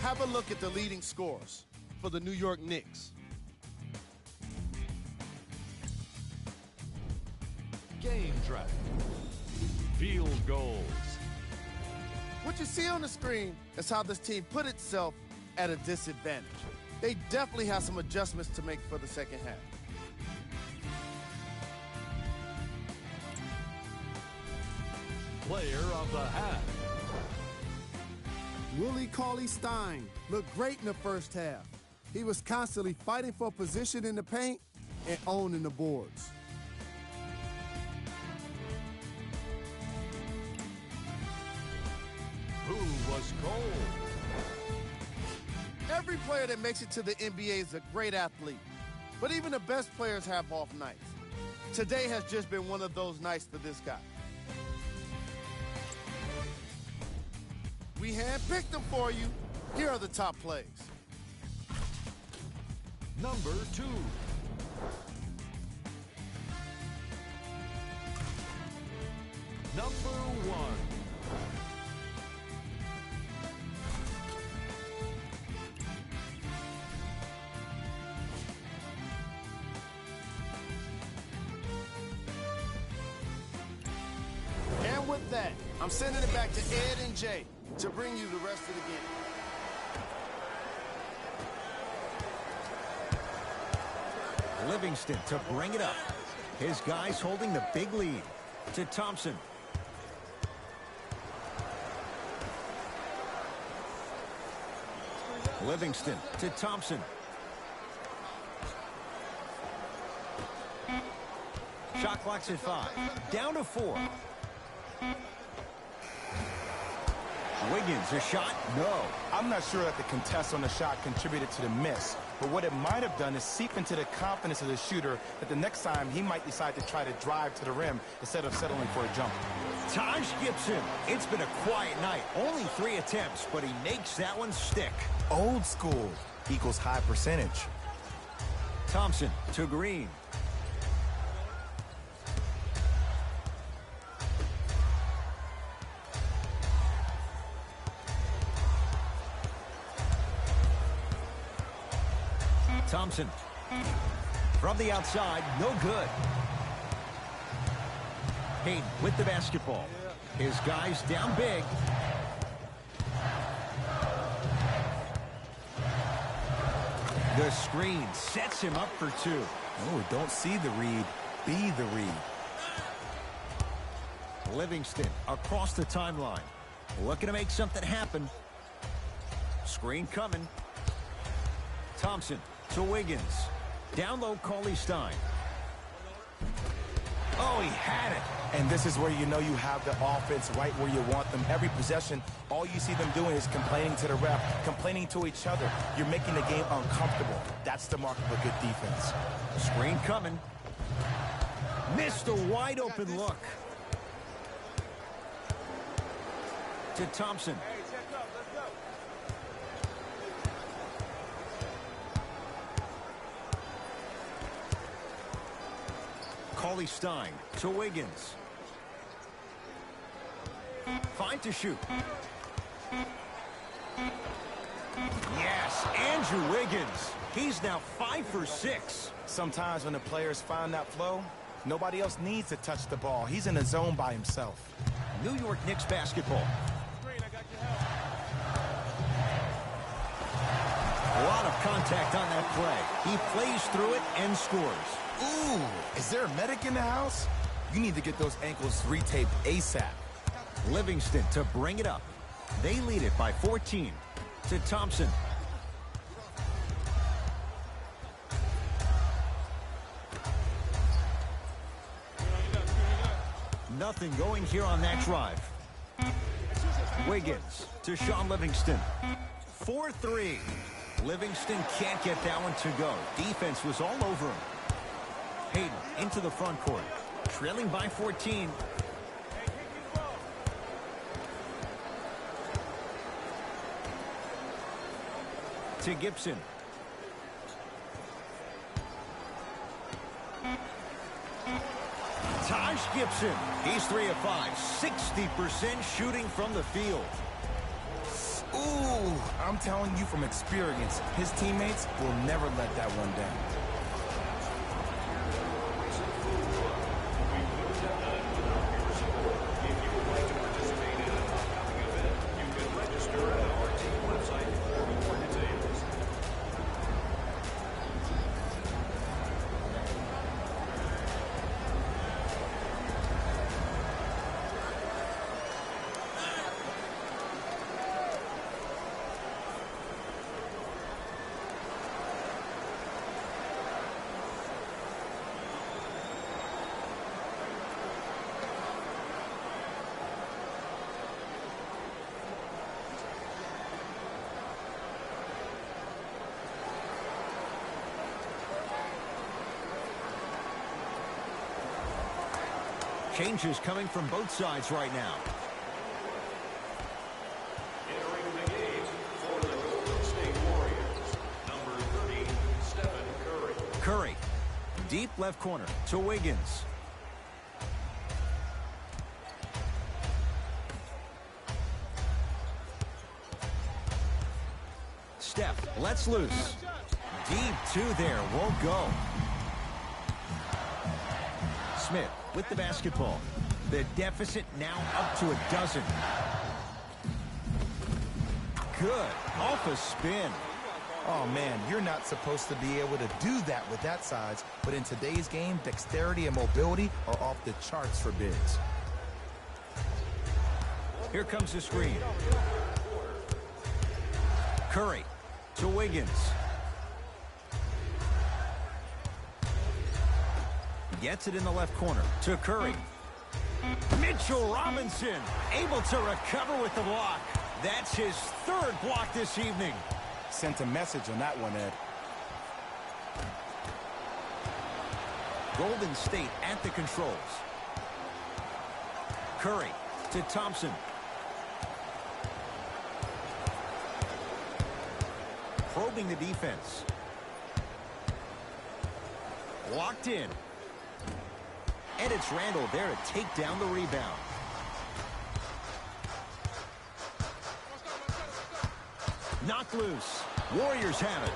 Have a look at the leading scorers for the New York Knicks. Game track. Field goals. What you see on the screen is how this team put itself at a disadvantage. They definitely have some adjustments to make for the second half. Player of the half. Willie Cauley-Stein looked great in the first half. He was constantly fighting for position in the paint and owning the boards. Who was cold? Every player that makes it to the NBA is a great athlete, but even the best players have off nights. Today has just been one of those nights for this guy. We handpicked them for you. Here are the top plays. Number 2. Number 1. And with that, I'm sending it back to Ed and Jay to bring you the rest of the game. Livingston to bring it up. His guys holding the big lead. To Thompson. Livingston to Thompson. Shot clock's at 5. Down to 4. Wiggins, a shot? No. I'm not sure that the contest on the shot contributed to the miss, but what it might have done is seep into the confidence of the shooter that the next time he might decide to try to drive to the rim instead of settling for a jump. Taj Gibson. It's been a quiet night. Only 3 attempts, but he makes that one stick. Old school equals high percentage. Thompson to Green. Thompson. From the outside, no good. Hayden with the basketball. His guys down big. The screen sets him up for 2. Oh, don't see the read, be the read. Livingston across the timeline. Looking to make something happen. Screen coming. Thompson to Wiggins. Down low, Cauley-Stein. Oh, he had it. And this is where you know you have the offense right where you want them. Every possession, all you see them doing is complaining to the ref, complaining to each other. You're making the game uncomfortable. That's the mark of a good defense. Screen coming. Missed a wide open look. To Thompson. Cauley-Stein to Wiggins. 5 to shoot. Yes, Andrew Wiggins. He's now 5 for 6. Sometimes when the players find that flow, nobody else needs to touch the ball. He's in the zone by himself. New York Knicks basketball. A lot of contact on that play. He plays through it and scores. Ooh, is there a medic in the house? You need to get those ankles retaped ASAP. Livingston to bring it up. They lead it by 14. To Thompson. Nothing going here on that drive. Wiggins to Shaun Livingston. 4-3. Livingston can't get that one to go. Defense was all over him. Hayden into the front court. Trailing by 14. To Gibson. Taj Gibson. He's 3 of 5. 60% shooting from the field. Ooh, I'm telling you from experience, his teammates will never let that one down. Changes coming from both sides right now. Entering the game for the Golden State Warriors, number 30, Stephen Curry. Curry, deep left corner to Wiggins. Steph lets loose. Deep two there, won't go. Smith with the basketball. The deficit now up to a dozen. Good, off a spin. Oh, man, you're not supposed to be able to do that with that size, but in today's game, dexterity and mobility are off the charts for bigs. Here comes the screen. Curry to Wiggins. Gets it in the left corner to Curry. Mitchell Robinson able to recover with the block. That's his third block this evening. Sent a message on that one, Ed. Golden State at the controls. Curry to Thompson. Probing the defense. Locked in. And it's Randall there to take down the rebound. Knocked loose. Warriors have it.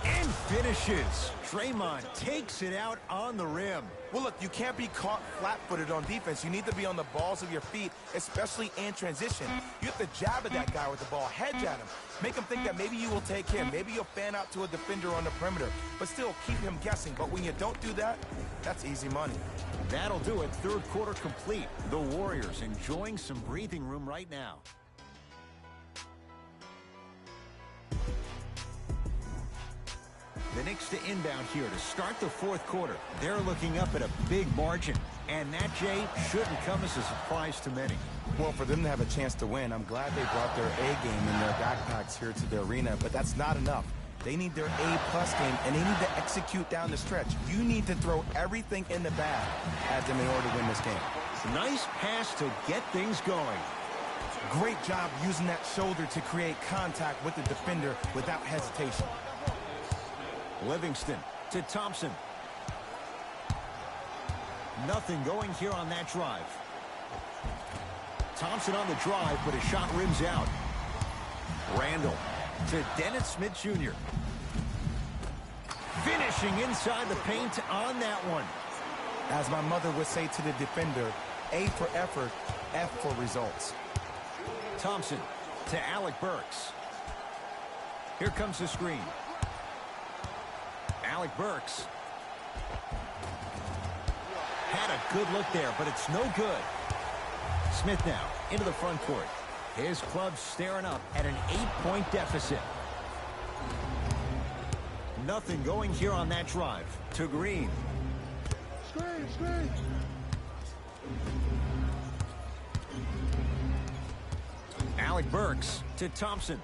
And finishes. Draymond takes it out on the rim. Well, look, you can't be caught flat-footed on defense. You need to be on the balls of your feet, especially in transition. You have to jab at that guy with the ball, hedge at him. Make him think that maybe you will take him. Maybe you'll fan out to a defender on the perimeter, but still keep him guessing. But when you don't do that, that's easy money. That'll do it. Third quarter complete. The Warriors enjoying some breathing room right now. The Knicks to inbound here to start the fourth quarter. They're looking up at a big margin. And that, Jay, shouldn't come as a surprise to many. Well, for them to have a chance to win, I'm glad they brought their A game in their backpacks here to the arena, but that's not enough. They need their A-plus game, and they need to execute down the stretch. You need to throw everything in the bag at them in order to win this game. Nice pass to get things going. Great job using that shoulder to create contact with the defender without hesitation. Livingston to Thompson. Nothing going here on that drive. Thompson on the drive, but his shot rims out. Randall to Dennis Smith Jr. Finishing inside the paint on that one. As my mother would say to the defender, A for effort, F for results. Thompson to Alec Burks. Here comes the screen. Alec Burks. Had a good look there, but it's no good. Smith now into the front court. His club staring up at an 8-point deficit. Nothing going here on that drive. To Green. Screen, screen. Alec Burks to Thompson.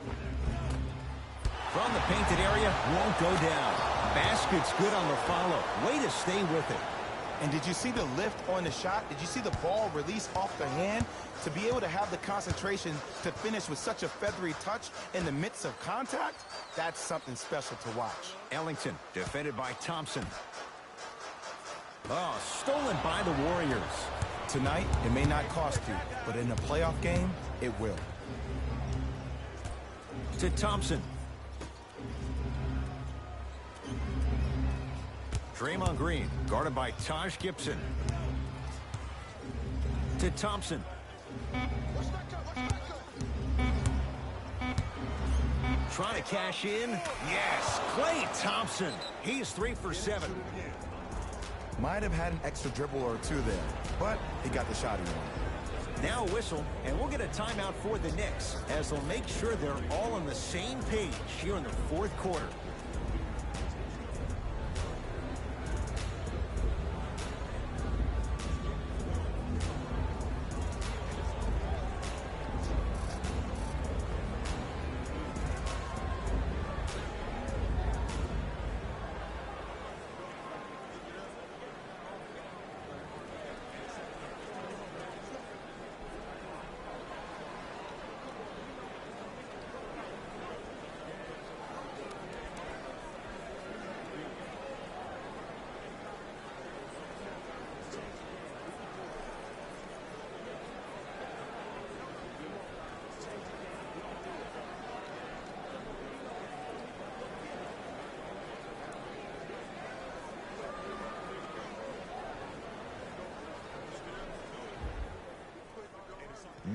From the painted area, won't go down. Basket's good on the follow. Way to stay with it. And did you see the lift on the shot? Did you see the ball release off the hand? To be able to have the concentration to finish with such a feathery touch in the midst of contact, that's something special to watch. Ellington defended by Thompson. Oh, stolen by the Warriors. Tonight, it may not cost you, but in a playoff game, it will. To Thompson. Draymond Green, guarded by Taj Gibson. To Thompson. Trying to cash in. Yes, Klay Thompson. He's 3 for 7. Might have had an extra dribble or two there, but he got the shot he wanted. Now a whistle, and we'll get a timeout for the Knicks, as they'll make sure they're all on the same page here in the fourth quarter.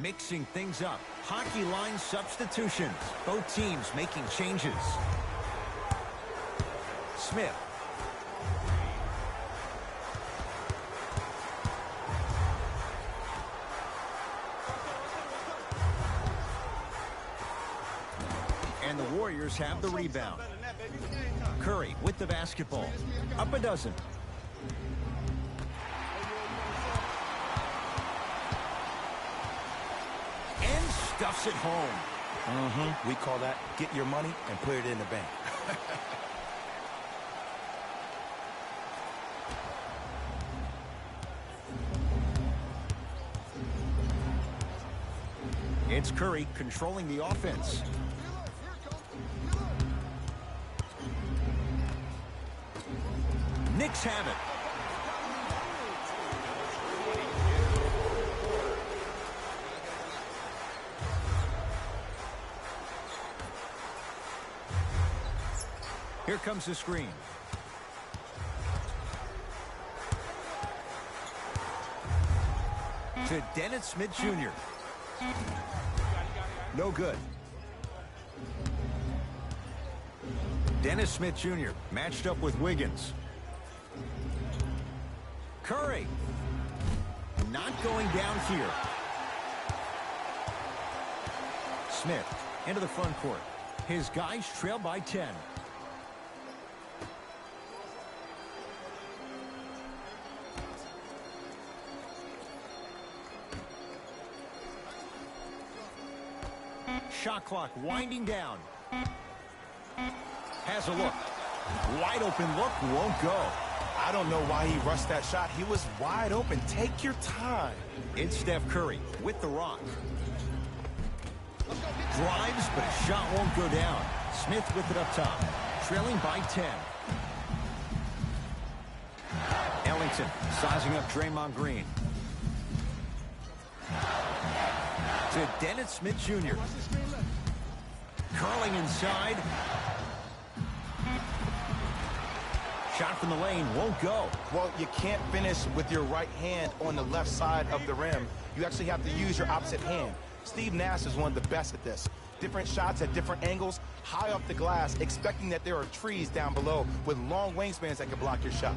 Mixing things up. Hockey line substitutions. Both teams making changes. Smith. And the Warriors have the rebound. Curry with the basketball. Up a dozen. And stuffs it home. We call that get your money and put it in the bank. It's Curry controlling the offense. Knicks have it. Here comes the screen. To Dennis Smith Jr. No good. Dennis Smith Jr. matched up with Wiggins. Curry. Not going down here. Smith into the front court. His guys trail by 10. Shot clock winding down. Has a look. Wide open look, won't go. I don't know why he rushed that shot. He was wide open. Take your time. It's Steph Curry with the rock. Drives, but a shot won't go down. Smith with it up top. Trailing by 10. Ellington sizing up Draymond Green. To Dennis Smith Jr. Curling inside. Shot from the lane won't go. Well, you can't finish with your right hand on the left side of the rim. You actually have to use your opposite hand. Steve Nash is one of the best at this. Different shots at different angles, high off the glass, expecting that there are trees down below with long wingspans that can block your shot.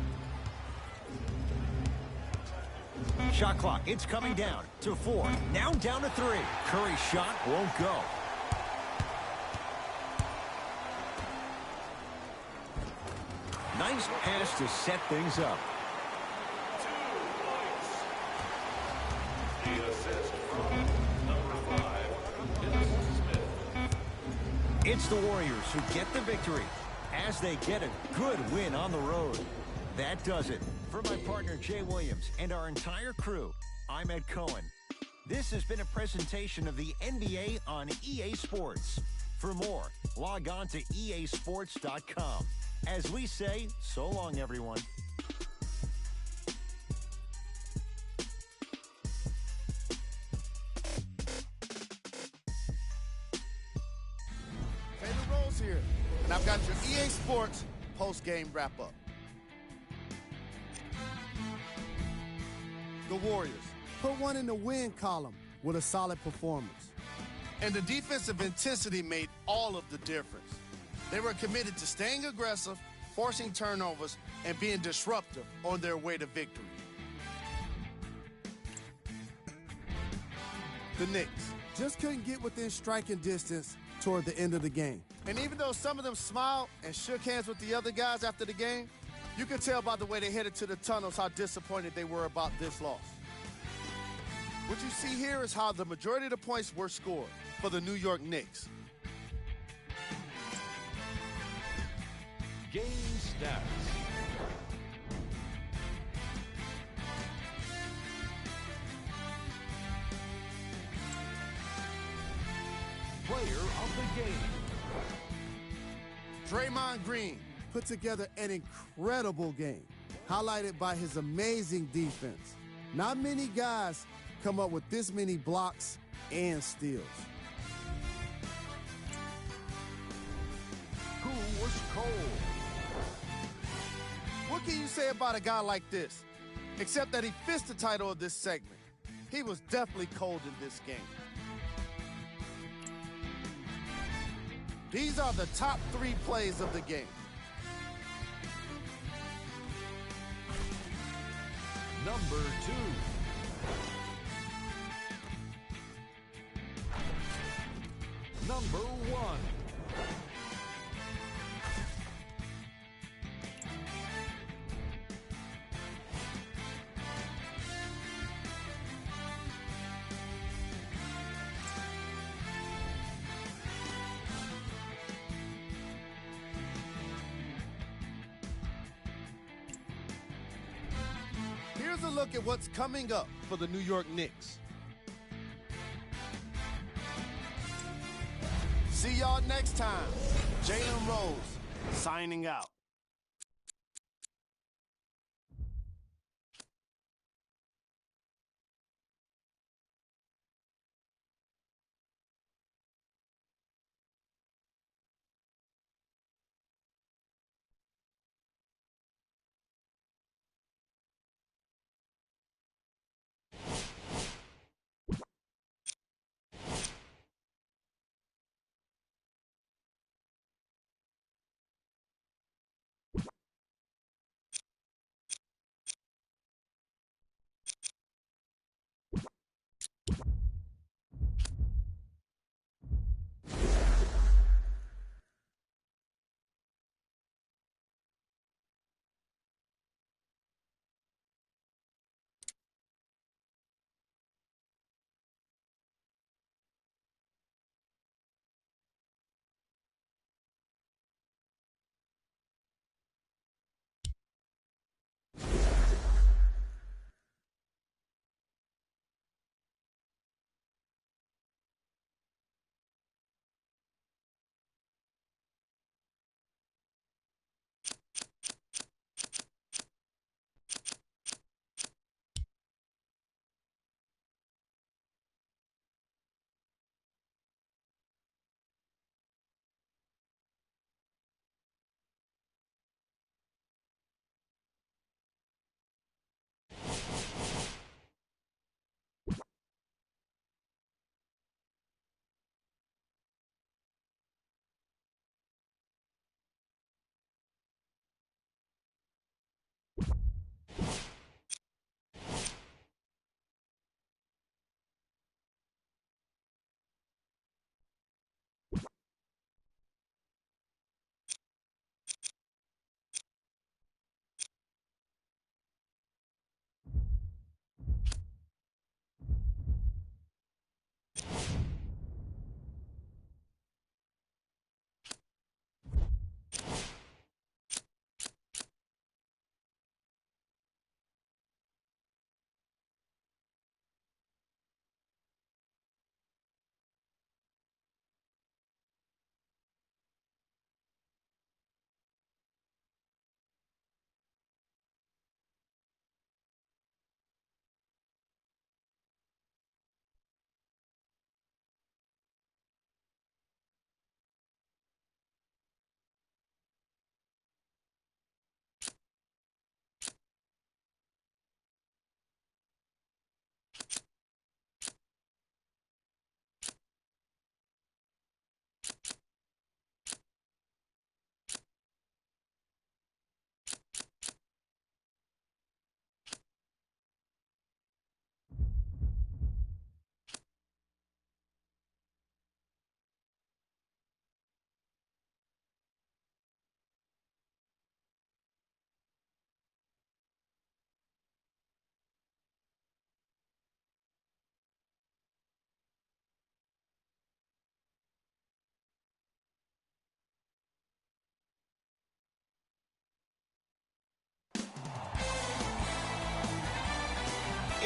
Shot clock, it's coming down to 4. Now down to 3. Curry's shot won't go. Nice pass to set things up. 2 points. The assist from number 5, Dennis Smith. It's the Warriors who get the victory as they get a good win on the road. That does it. For my partner Jay Williams and our entire crew, I'm Ed Cohen. This has been a presentation of the NBA on EA Sports. For more, log on to easports.com. As we say, so long, everyone. Taylor Rose here, and I've got your EA Sports post-game wrap-up. The Warriors put one in the win column with a solid performance. And the defensive intensity made all of the difference. They were committed to staying aggressive, forcing turnovers, and being disruptive on their way to victory. The Knicks just couldn't get within striking distance toward the end of the game. And even though some of them smiled and shook hands with the other guys after the game, you could tell by the way they headed to the tunnels how disappointed they were about this loss. What you see here is how the majority of the points were scored for the New York Knicks. Game stats. Player of the game. Draymond Green put together an incredible game, highlighted by his amazing defense. Not many guys come up with this many blocks and steals. Who was cold? What can you say about a guy like this? Except that he fits the title of this segment. He was definitely cold in this game. These are the top 3 plays of the game. Number 2. Number 1. Here's a look at what's coming up for the New York Knicks. See y'all next time. Jalen Rose signing out.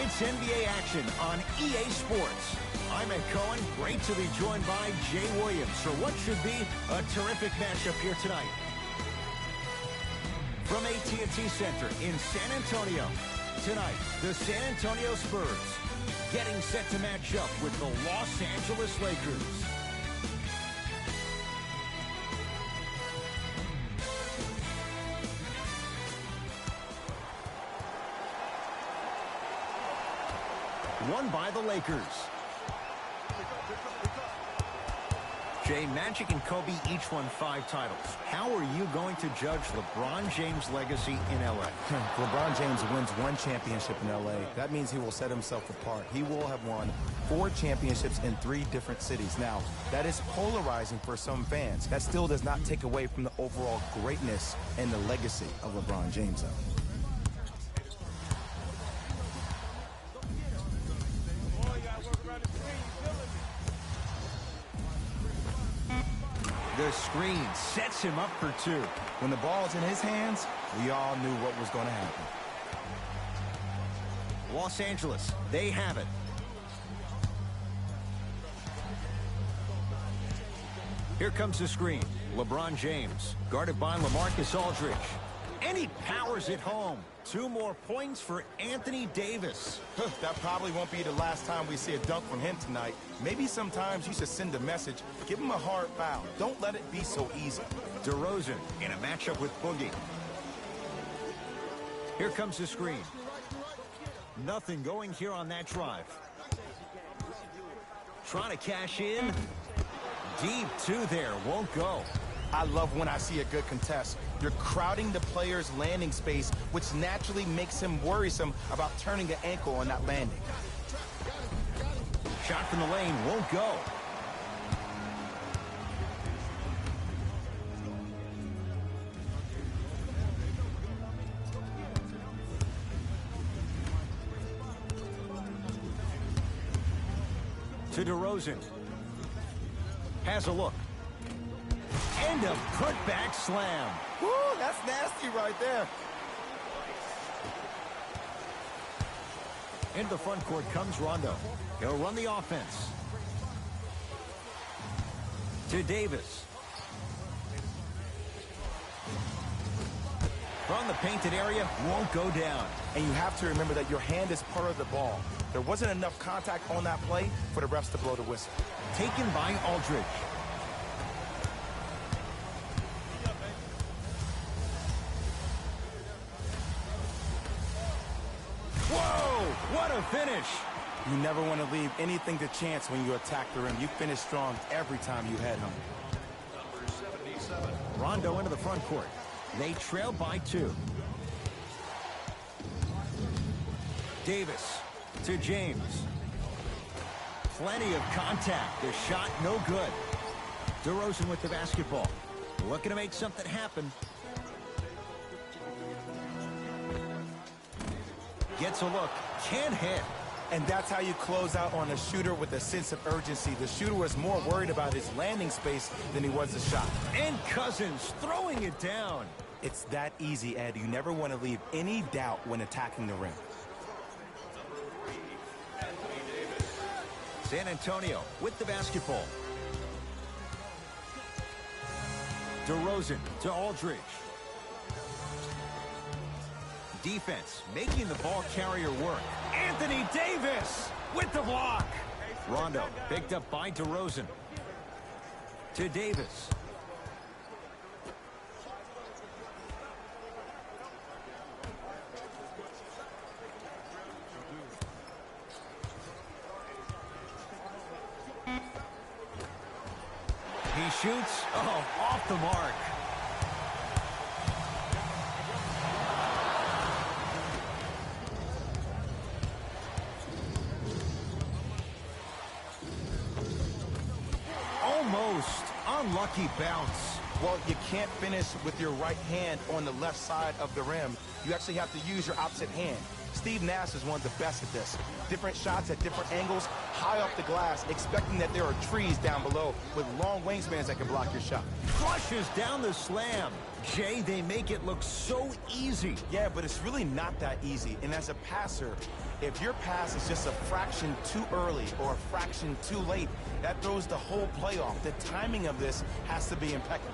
It's NBA action on EA Sports. I'm Ed Cohen. Great to be joined by Jay Williams for what should be a terrific matchup here tonight. From AT&T Center in San Antonio, tonight, the San Antonio Spurs getting set to match up with the Los Angeles Lakers. won by the Lakers. Jay, Magic and Kobe each won 5 titles. How are you going to judge LeBron James' legacy in L.A.? LeBron James wins 1 championship in L.A. That means he will set himself apart. He will have won 4 championships in 3 different cities. Now, that is polarizing for some fans. That still does not take away from the overall greatness and the legacy of LeBron James, though. The screen sets him up for 2. When the ball's in his hands, we all knew what was going to happen. Los Angeles, they have it. Here comes the screen. LeBron James, guarded by LaMarcus Aldridge. And he powers it home. 2 more points for Anthony Davis. That probably won't be the last time we see a dunk from him tonight. Maybe sometimes you should send a message. Give him a hard foul. Don't let it be so easy. DeRozan in a matchup with Boogie. Here comes the screen. Nothing going here on that drive. Trying to cash in. Deep 2 there. Won't go. I love when I see a good contest. You're crowding the player's landing space, which naturally makes him worrisome about turning the ankle on that landing. Shot from the lane won't go. To DeRozan. Has a look. And a putback slam. Woo, that's nasty right there. Into the front court comes Rondo. He'll run the offense. To Davis. From the painted area, won't go down. And you have to remember that your hand is part of the ball. There wasn't enough contact on that play for the refs to blow the whistle. Taken by Aldridge. Whoa! What a finish! You never want to leave anything to chance when you attack the rim. You finish strong every time you head home. Number 77. Rondo into the front court. They trail by 2. Davis to James. Plenty of contact. The shot no good. DeRozan with the basketball. Looking to make something happen. Gets a look. Can't hit. And that's how you close out on a shooter with a sense of urgency. The shooter was more worried about his landing space than he was the shot. And Cousins throwing it down. It's that easy, Ed. You never want to leave any doubt when attacking the rim. San Antonio with the basketball. DeRozan to Aldridge. Defense making the ball carrier work. Anthony Davis with the block. Rondo picked up by DeRozan. To Davis. He shoots. Oh, off the mark. Almost unlucky bounce. Well, you can't finish with your right hand on the left side of the rim. You actually have to use your opposite hand. Steve Nash is one of the best at this. Different shots at different angles, high off the glass, expecting that there are trees down below with long wingspans that can block your shot. Flushes down the slam. Jay, they make it look so easy. Yeah, but it's really not that easy. And as a passer, if your pass is just a fraction too early or a fraction too late, that throws the whole play off. The timing of this has to be impeccable.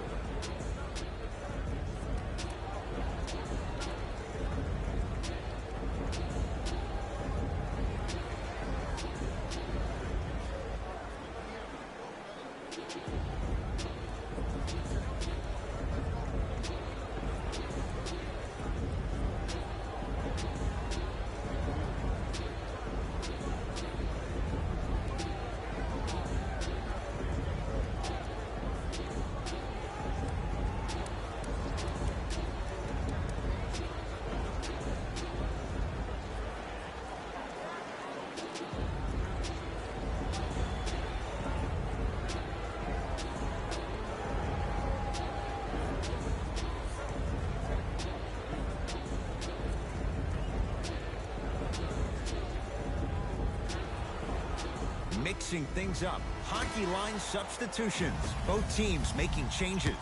mixing things up. Hockey line substitutions. Both teams making changes.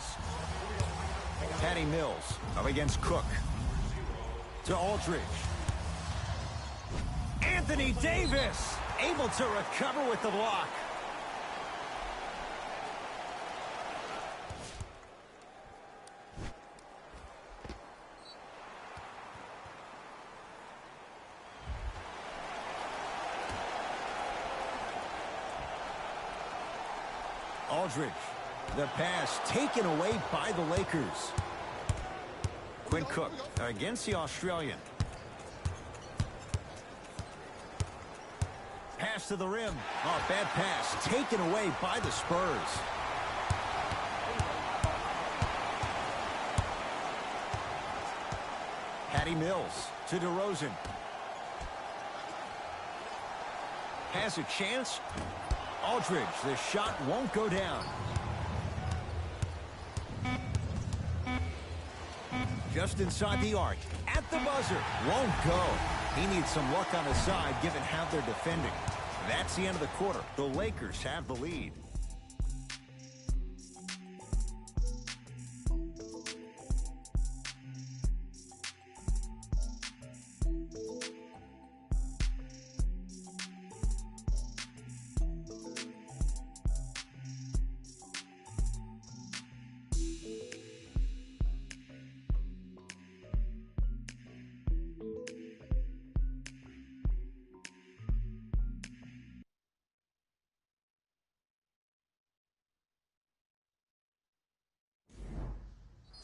Patty Mills up against Cook. To Aldridge. Anthony Davis able to recover with the block. Aldridge. The pass taken away by the Lakers. Quinn Cook against the Australian. Pass to the rim. Oh, bad pass taken away by the Spurs. Patty Mills to DeRozan. Has a chance. Aldridge, the shot won't go down. Just inside the arc. At the buzzer. Won't go. He needs some luck on his side given how they're defending. That's the end of the quarter. The Lakers have the lead.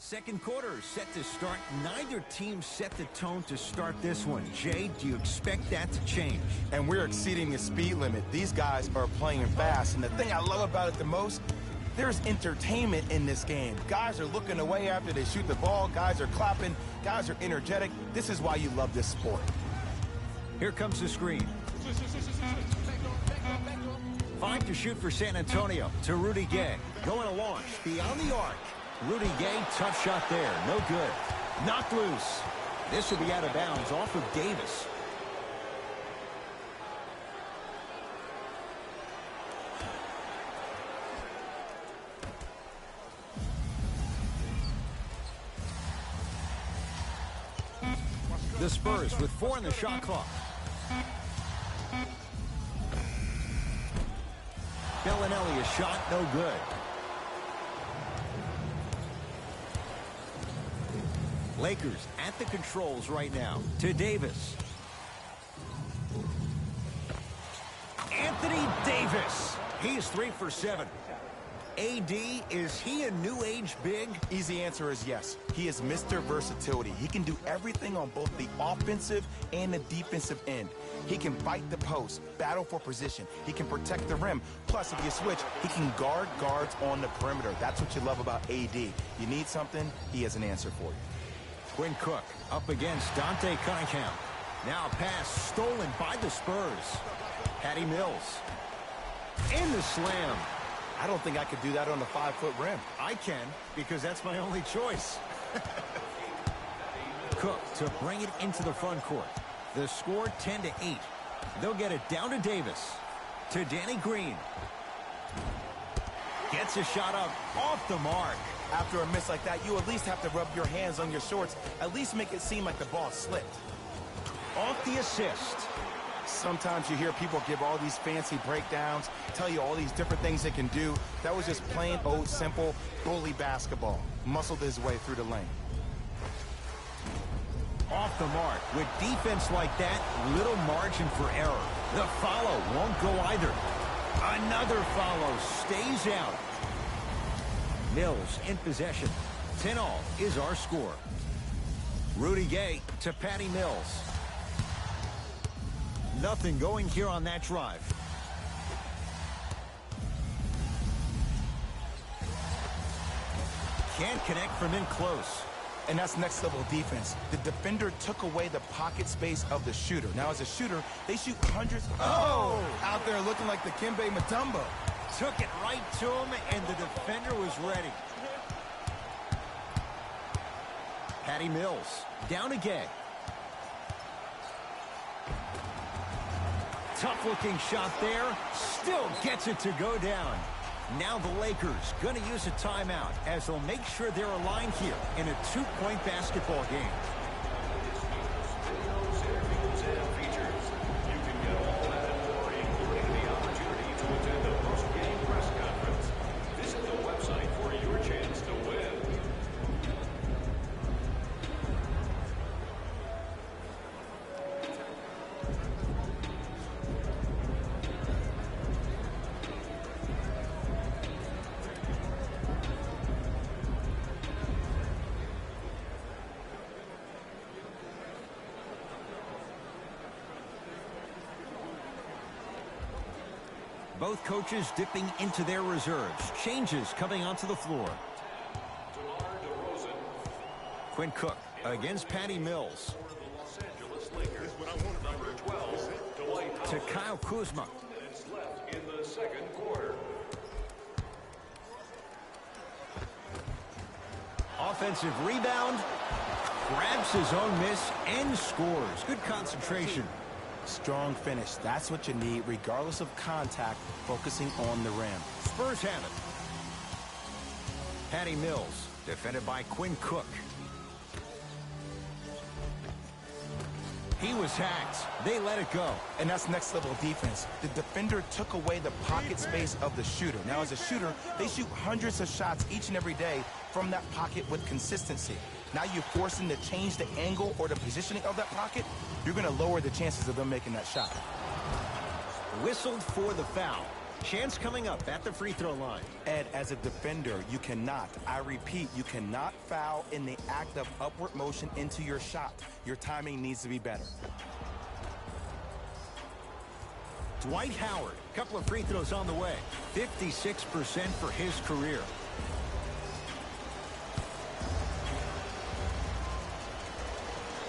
Second quarter is set to start. Neither team set the tone to start this one. Jay, do you expect that to change? And we're exceeding the speed limit. These guys are playing fast, and the thing I love about it the most, there's entertainment in this game. Guys are looking away after they shoot the ball. Guys are clapping. Guys are energetic. This is why you love this sport. Here comes the screen. 5 to shoot for San Antonio. To Rudy Gay. Going to launch beyond the arc. Rudy Gay, tough shot there. No good. Knocked loose. This will be out of bounds off of Davis. The Spurs with 4 in the shot clock. Bellinelli, a shot, no good. Lakers at the controls right now. To Davis. Anthony Davis. He's 3 for 7. AD, is he a new age big? Easy answer is yes. He is Mr. Versatility. He can do everything on both the offensive and the defensive end. He can fight the post, battle for position. He can protect the rim. Plus, if you switch, he can guard guards on the perimeter. That's what you love about AD. You need something, he has an answer for you. Quinn Cook up against Dante Cunningham. Now a pass stolen by the Spurs. Patty Mills. In the slam. I don't think I could do that on the 5-foot rim. I can, because that's my only choice. Cook to bring it into the front court. The score 10-8. They'll get it down to Davis. To Danny Green. Gets a shot up off the mark. After a miss like that, you at least have to rub your hands on your shorts. At least make it seem like the ball slipped. Off the assist. Sometimes you hear people give all these fancy breakdowns, tell you all these different things they can do. That was just plain old simple bully basketball. Muscled his way through the lane. Off the mark. With defense like that, little margin for error. The follow won't go either. Another follow stays out. Mills in possession. 10-all is our score. Rudy Gay to Patty Mills. Nothing going here on that drive. Can't connect from in close. And that's next level defense. The defender took away the pocket space of the shooter. Now as a shooter, they shoot hundreds. Oh! Out there looking like the Kimbe Mutombo. Took it right to him, and the defender was ready. Patty Mills down to Gay. Tough-looking shot there. Still gets it to go down. Now the Lakers going to use a timeout as they'll make sure they're aligned here in a 2-point basketball game. Both coaches dipping into their reserves. Changes coming onto the floor. Quinn Cook against Patty Mills. To Kyle Kuzma. Left in the second quarter. Offensive rebound. Grabs his own miss and scores. Good concentration. Strong finish. That's what you need, regardless of contact, focusing on the rim. Spurs have it. Patty Mills, defended by Quinn Cook. He was hacked. They let it go. And that's next level defense. The defender took away the pocket space of the shooter. Now, as a shooter, they shoot hundreds of shots each and every day from that pocket with consistency. Now you force them to change the angle or the positioning of that pocket, you're going to lower the chances of them making that shot. Whistled for the foul. Chance coming up at the free throw line. Ed, as a defender, you cannot, I repeat, you cannot foul in the act of upward motion into your shot. Your timing needs to be better. Dwight Howard, couple of free throws on the way. 56% for his career.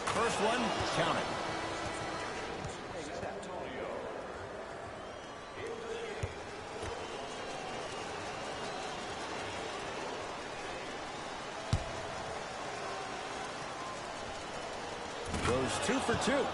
First one, count it. Goes 2 for 2.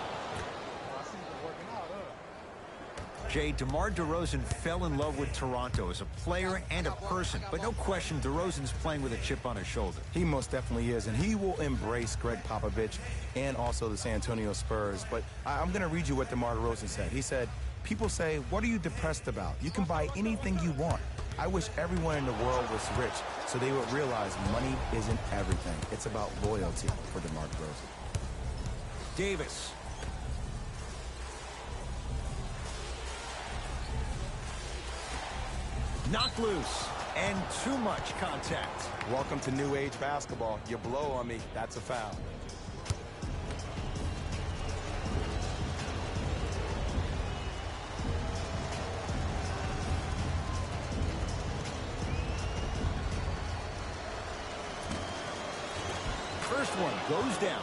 Jay, DeMar DeRozan fell in love with Toronto as a player and a person, but no question DeRozan's playing with a chip on his shoulder. He most definitely is, and he will embrace Greg Popovich and also the San Antonio Spurs. But I'm going to read you what DeMar DeRozan said. He said, "People say, what are you depressed about? You can buy anything you want. I wish everyone in the world was rich so they would realize money isn't everything. It's about loyalty," for DeMar DeRozan. Davis. Knocked loose, and too much contact. Welcome to new age basketball. You blow on me, that's a foul. First one goes down.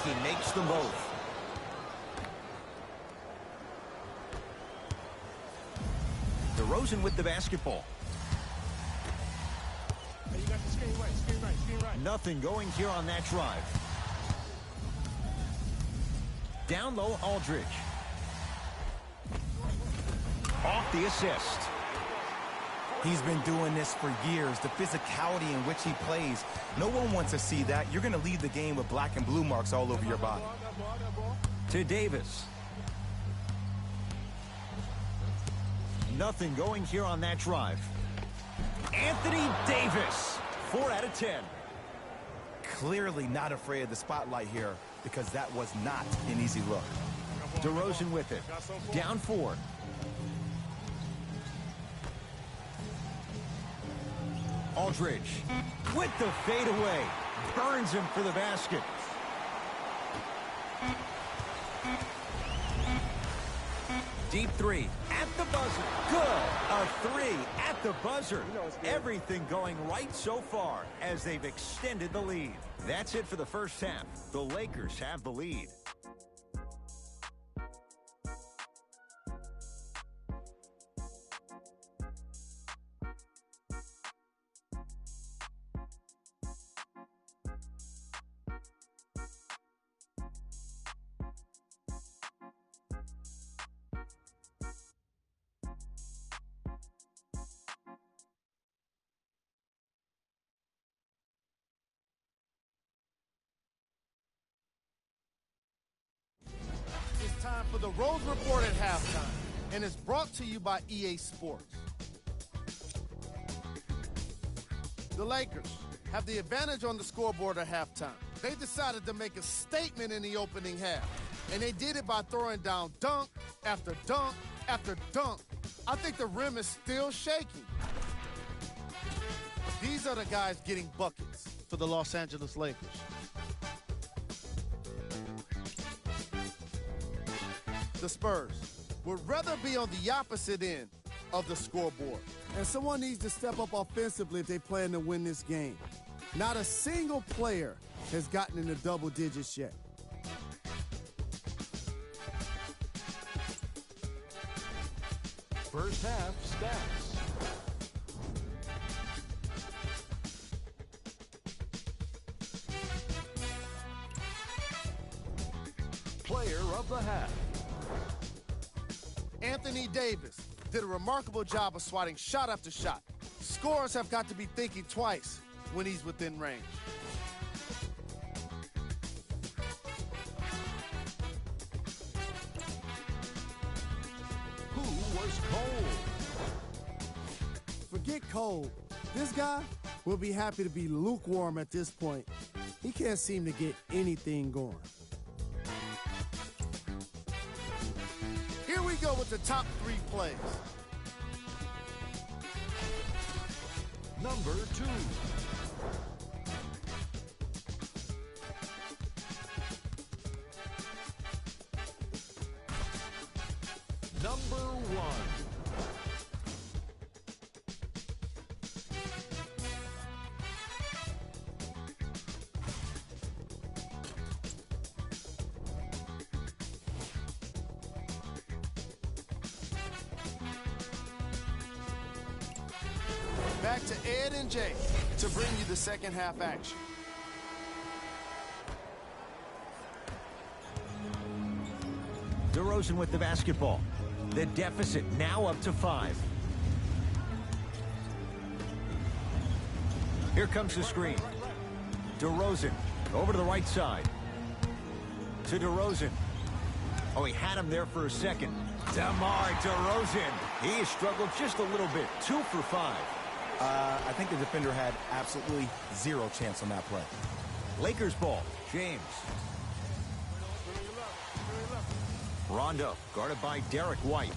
He makes them both. DeRozan with the basketball. Hey, you got the screen right. Nothing going here on that drive. Down low, Aldridge. Off the assist. He's been doing this for years. The physicality in which he plays. No one wants to see that. You're going to leave the game with black and blue marks all over your body. To Davis. Nothing going here on that drive. Anthony Davis. 4 out of 10. Clearly not afraid of the spotlight here because that was not an easy look. DeRozan with it. Down 4. Aldridge with the fadeaway. Burns him for the basket. Deep 3 at the buzzer. Good. A 3 at the buzzer. Everything going right so far as they've extended the lead. That's it for the first half. The Lakers have the lead. time for the Rose Report at halftime, and it's brought to you by EA Sports. The Lakers have the advantage on the scoreboard at halftime. They decided to make a statement in the opening half, and they did it by throwing down dunk after dunk after dunk. I think the rim is still shaking. These are the guys getting buckets for the Los Angeles Lakers. The Spurs would rather be on the opposite end of the scoreboard. And someone needs to step up offensively if they plan to win this game. Not a single player has gotten into double digits yet. First half stats. Player of the half. Anthony Davis did a remarkable job of swatting shot after shot. Scorers have got to be thinking twice when he's within range. Who was cold? Forget cold. This guy will be happy to be lukewarm at this point. He can't seem to get anything going. Here we go with the top 3 plays. Number 2. Number 1. Back to Ed and Jay to bring you the second half action. DeRozan with the basketball. The deficit now up to 5. Here comes the screen. DeRozan over to the right side. To DeRozan. Oh, he had him there for a second. DeMar DeRozan. He has struggled just a little bit. 2 for 5. I think the defender had absolutely zero chance on that play. Lakers ball. James. Rondo guarded by Derek White.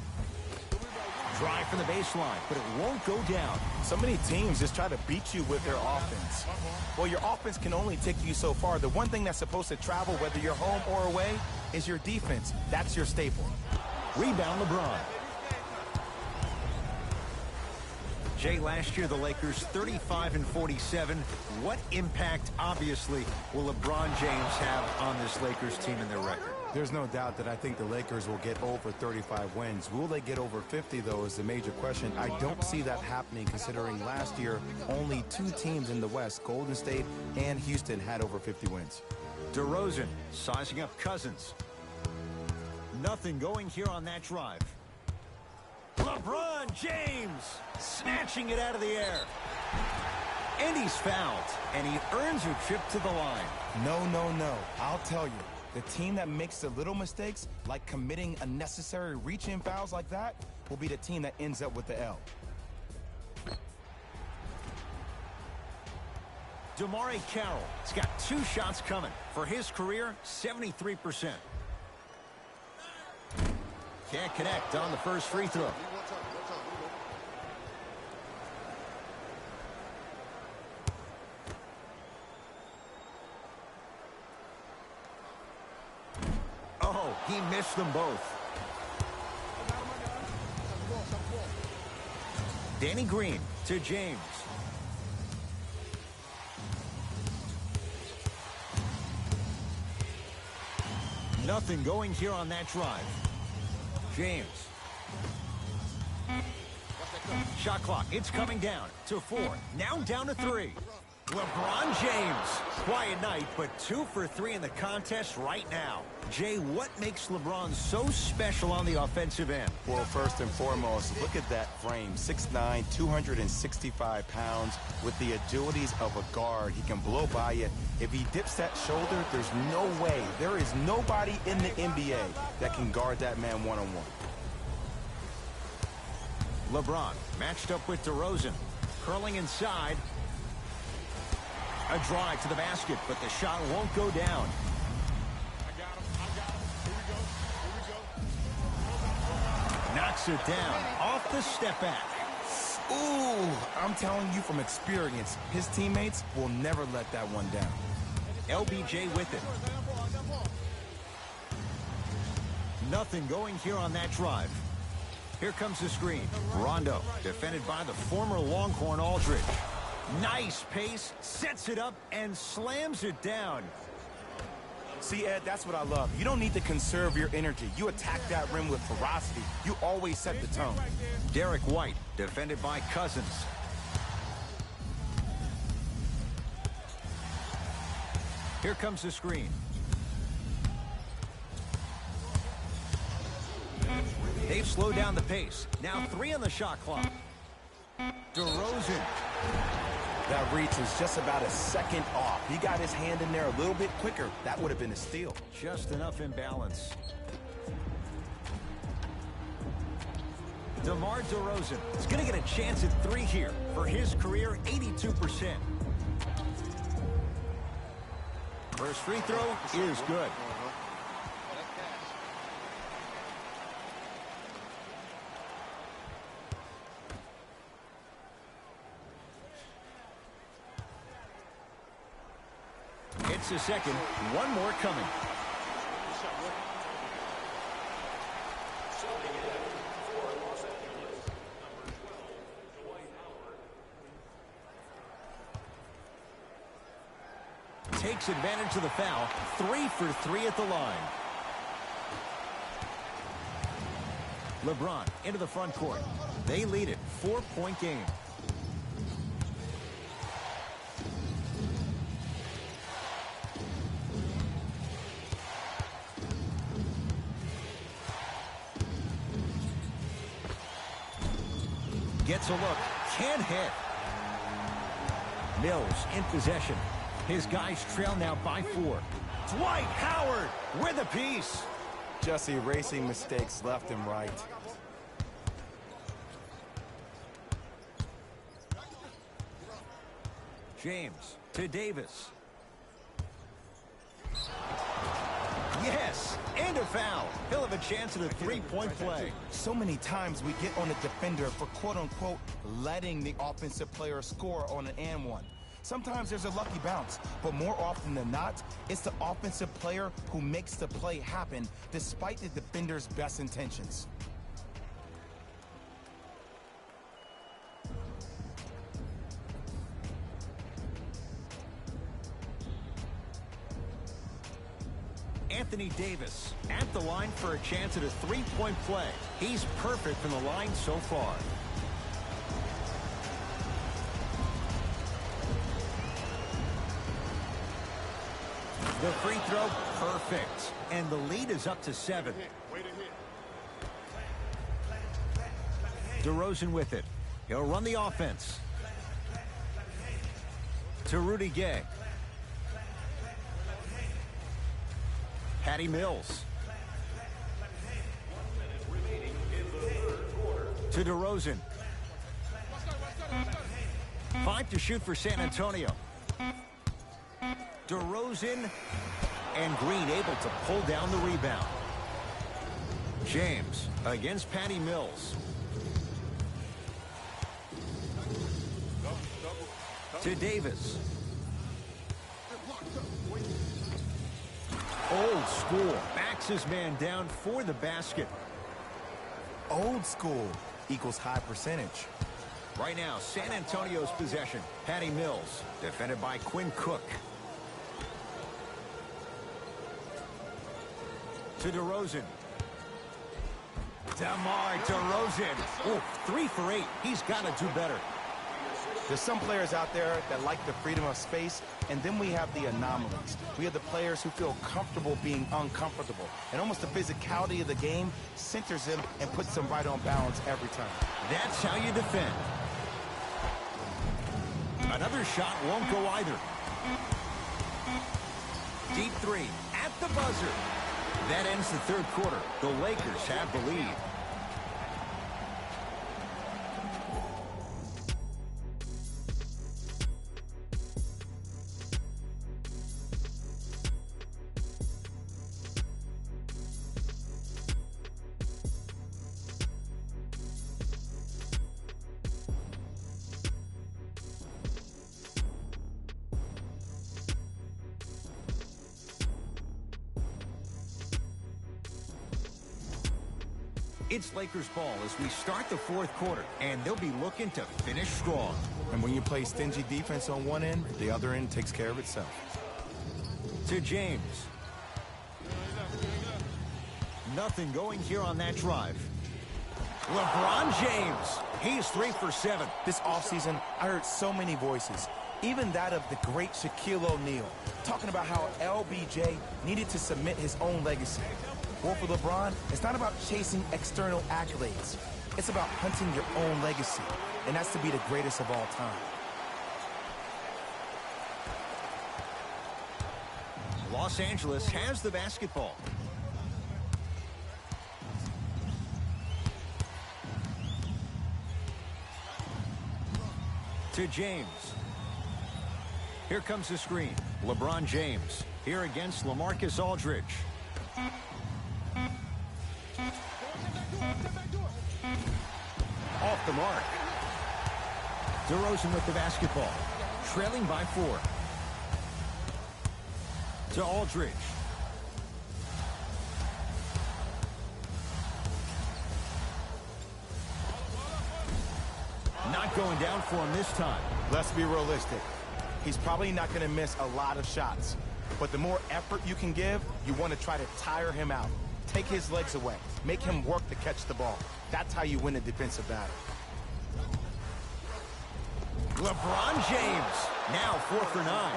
Drive from the baseline, but it won't go down. So many teams just try to beat you with their offense. Well, your offense can only take you so far. The one thing that's supposed to travel, whether you're home or away, is your defense. That's your staple. Rebound LeBron. Jay, last year the Lakers 35 and 47. What impact, obviously, will LeBron James have on this Lakers team and their record? There's no doubt that I think the Lakers will get over 35 wins. Will they get over 50, though, is the major question. I don't see that happening, considering last year only 2 teams in the West, Golden State and Houston, had over 50 wins. DeRozan sizing up Cousins. Nothing going here on that drive. LeBron James snatching it out of the air. And he's fouled, and he earns a trip to the line. No, no, no. I'll tell you, the team that makes the little mistakes, like committing unnecessary reach-in fouls like that, will be the team that ends up with the L. DeMar Carroll has got 2 shots coming. For his career, 73%. Can't connect on the first free throw. Oh, he missed them both. Danny Green to James. Nothing going here on that drive. James. Shot clock, it's coming down to 4. Now down to 3. LeBron James. Quiet night, but 2 for 3 in the contest right now. Jay, what makes LeBron so special on the offensive end? Well, first and foremost, look at that frame. 6'9", 265 pounds. With the agilities of a guard, he can blow by you. If he dips that shoulder, there's no way. There is nobody in the NBA that can guard that man one-on-one. LeBron matched up with DeRozan. Curling inside. A drive to the basket, but the shot won't go down. Knocks it down off the step back. Ooh, I'm telling you from experience, his teammates will never let that one down. LBJ with it. Nothing going here on that drive. Here comes the screen. Rondo, defended by the former Longhorn Aldridge. Nice pace, sets it up, and slams it down. See, Ed, that's what I love. You don't need to conserve your energy. You attack that rim with ferocity. You always set the tone. Derek White, defended by Cousins. Here comes the screen. They've slowed down the pace. Now 3 on the shot clock. DeRozan. That reach was just about a second off. He got his hand in there a little bit quicker. That would have been a steal. Just enough imbalance. DeMar DeRozan is going to get a chance at 3 here. For his career, 82%. First free throw is good. It's a second. One more coming. Takes advantage of the foul. 3 for 3 at the line. LeBron into the front court. They lead it. 4-point game. Gets a look. Can't hit. Mills in possession. His guys trail now by 4. Dwight Howard with a piece. Just erasing mistakes left and right. James to Davis. Yes, and a foul. He'll have a chance at a 3-point play. So many times we get on a defender for quote-unquote letting the offensive player score on an and one. Sometimes there's a lucky bounce, but more often than not, it's the offensive player who makes the play happen despite the defender's best intentions. Anthony Davis at the line for a chance at a 3-point play. He's perfect from the line so far. The free throw, perfect. And the lead is up to 7. DeRozan with it. He'll run the offense. To Rudy Gay. Patty Mills. To DeRozan. 5 to shoot for San Antonio. DeRozan and Green able to pull down the rebound. James against Patty Mills. To Davis. Old school. Backs his man down for the basket. Old school equals high percentage. Right now, San Antonio's possession. Patty Mills, defended by Quinn Cook. To DeRozan. DeMar DeRozan. Oh, 3 for 8. He's got to do better. There's some players out there that like the freedom of space, and then we have the anomalies. We have the players who feel comfortable being uncomfortable. And almost the physicality of the game centers them and puts them right on balance every time. That's how you defend. Another shot won't go either. Deep three at the buzzer. That ends the third quarter. The Lakers have the lead. It's Lakers ball as we start the fourth quarter, and they'll be looking to finish strong. And when you play stingy defense on one end, the other end takes care of itself. To James. Nothing going here on that drive. LeBron James. He's 3 for 7. This offseason, I heard so many voices, even that of the great Shaquille O'Neal, talking about how LBJ needed to submit his own legacy. Well, for LeBron, it's not about chasing external accolades. It's about hunting your own legacy, and that's to be the greatest of all time. Los Angeles has the basketball. To James. Here comes the screen. LeBron James here against LaMarcus Aldridge. Off the mark. DeRozan with the basketball. Trailing by 4. To Aldridge. Not going down for him this time. Let's be realistic. He's probably not going to miss a lot of shots. But the more effort you can give, you want to try to tire him out. Take his legs away. Make him work to catch the ball. That's how you win a defensive battle. LeBron James, now 4 for 9.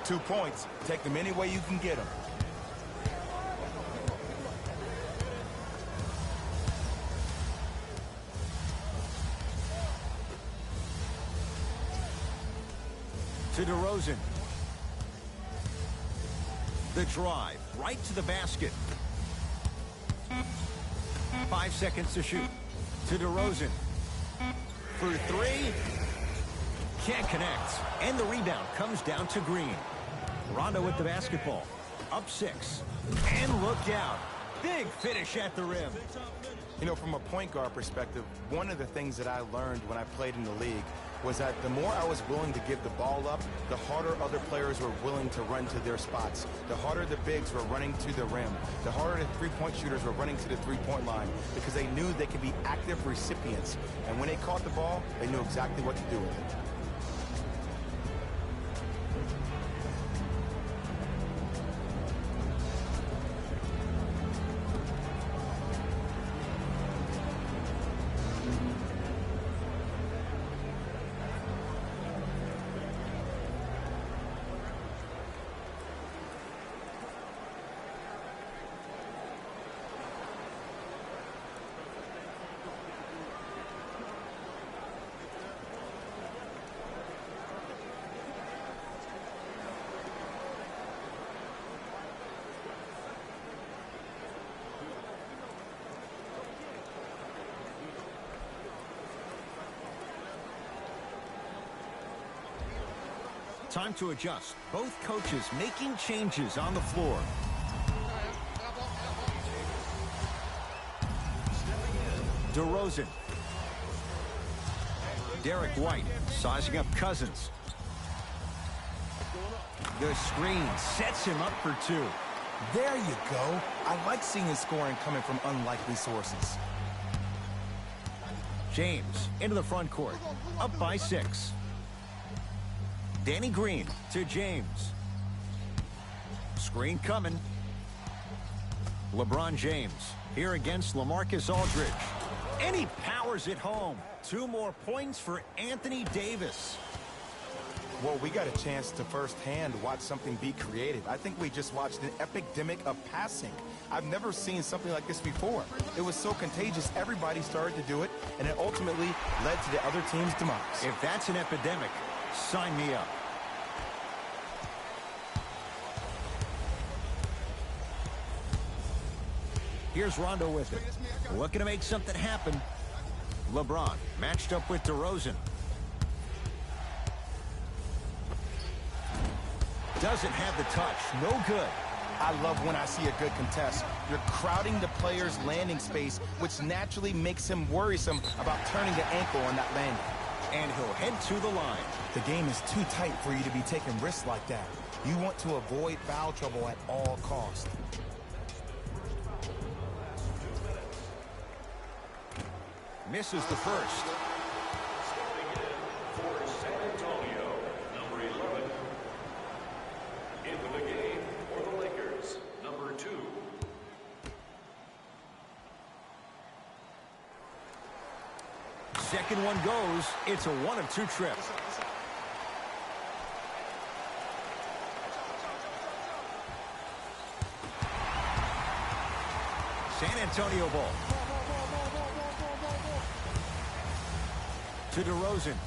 2 points. Take them any way you can get them. To DeRozan. The drive, right to the basket. 5 seconds to shoot. To DeRozan. For 3. Can't connect. And the rebound comes down to Green. Rondo with the basketball. Up 6. And look out. Big finish at the rim. You know, from a point guard perspective, one of the things that I learned when I played in the league was that the more I was willing to give the ball up, the harder other players were willing to run to their spots. The harder the bigs were running to the rim. The harder the three-point shooters were running to the three-point line because they knew they could be active recipients. And when they caught the ball, they knew exactly what to do with it. Time to adjust. Both coaches making changes on the floor. DeRozan. Derek White sizing up Cousins. The screen sets him up for 2. There you go. I like seeing his scoring coming from unlikely sources. James into the front court. Up by 6. Danny Green to James. Screen coming. LeBron James here against LaMarcus Aldridge. And he powers it home. 2 more points for Anthony Davis. Well, we got a chance to firsthand watch something be created. I think we just watched an epidemic of passing. I've never seen something like this before. It was so contagious, everybody started to do it, and it ultimately led to the other team's demise. If that's an epidemic, sign me up. Here's Rondo with it. Looking to make something happen. LeBron matched up with DeRozan. Doesn't have the touch. No good. I love when I see a good contest. You're crowding the player's landing space, which naturally makes him worrisome about turning the ankle on that landing. And he'll head to the line. The game is too tight for you to be taking risks like that. You want to avoid foul trouble at all costs. Misses the first. Stepping in for San Antonio, number 11. Into the game for the Lakers, number 2. Second one goes. It's a 1 of 2 trip. San Antonio ball. To DeRozan.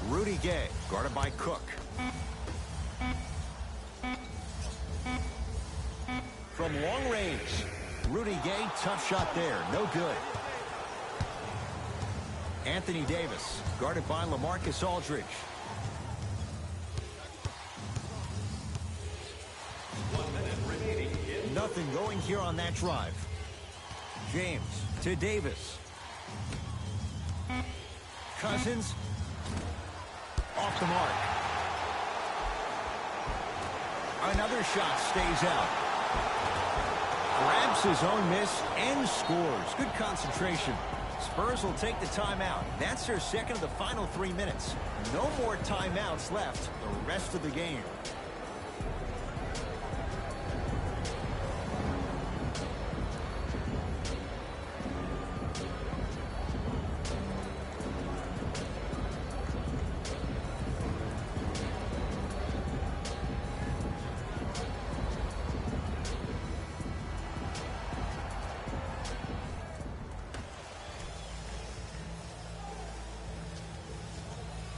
Rudy Gay, guarded by Cook. From long range, Rudy Gay, tough shot there, no good. Anthony Davis, guarded by LaMarcus Aldridge. Nothing going here on that drive. James to Davis. Cousins off the mark. Another shot stays out. Grabs his own miss and scores. Good concentration. Spurs will take the timeout. That's their second of the final 3 minutes. No more timeouts left the rest of the game.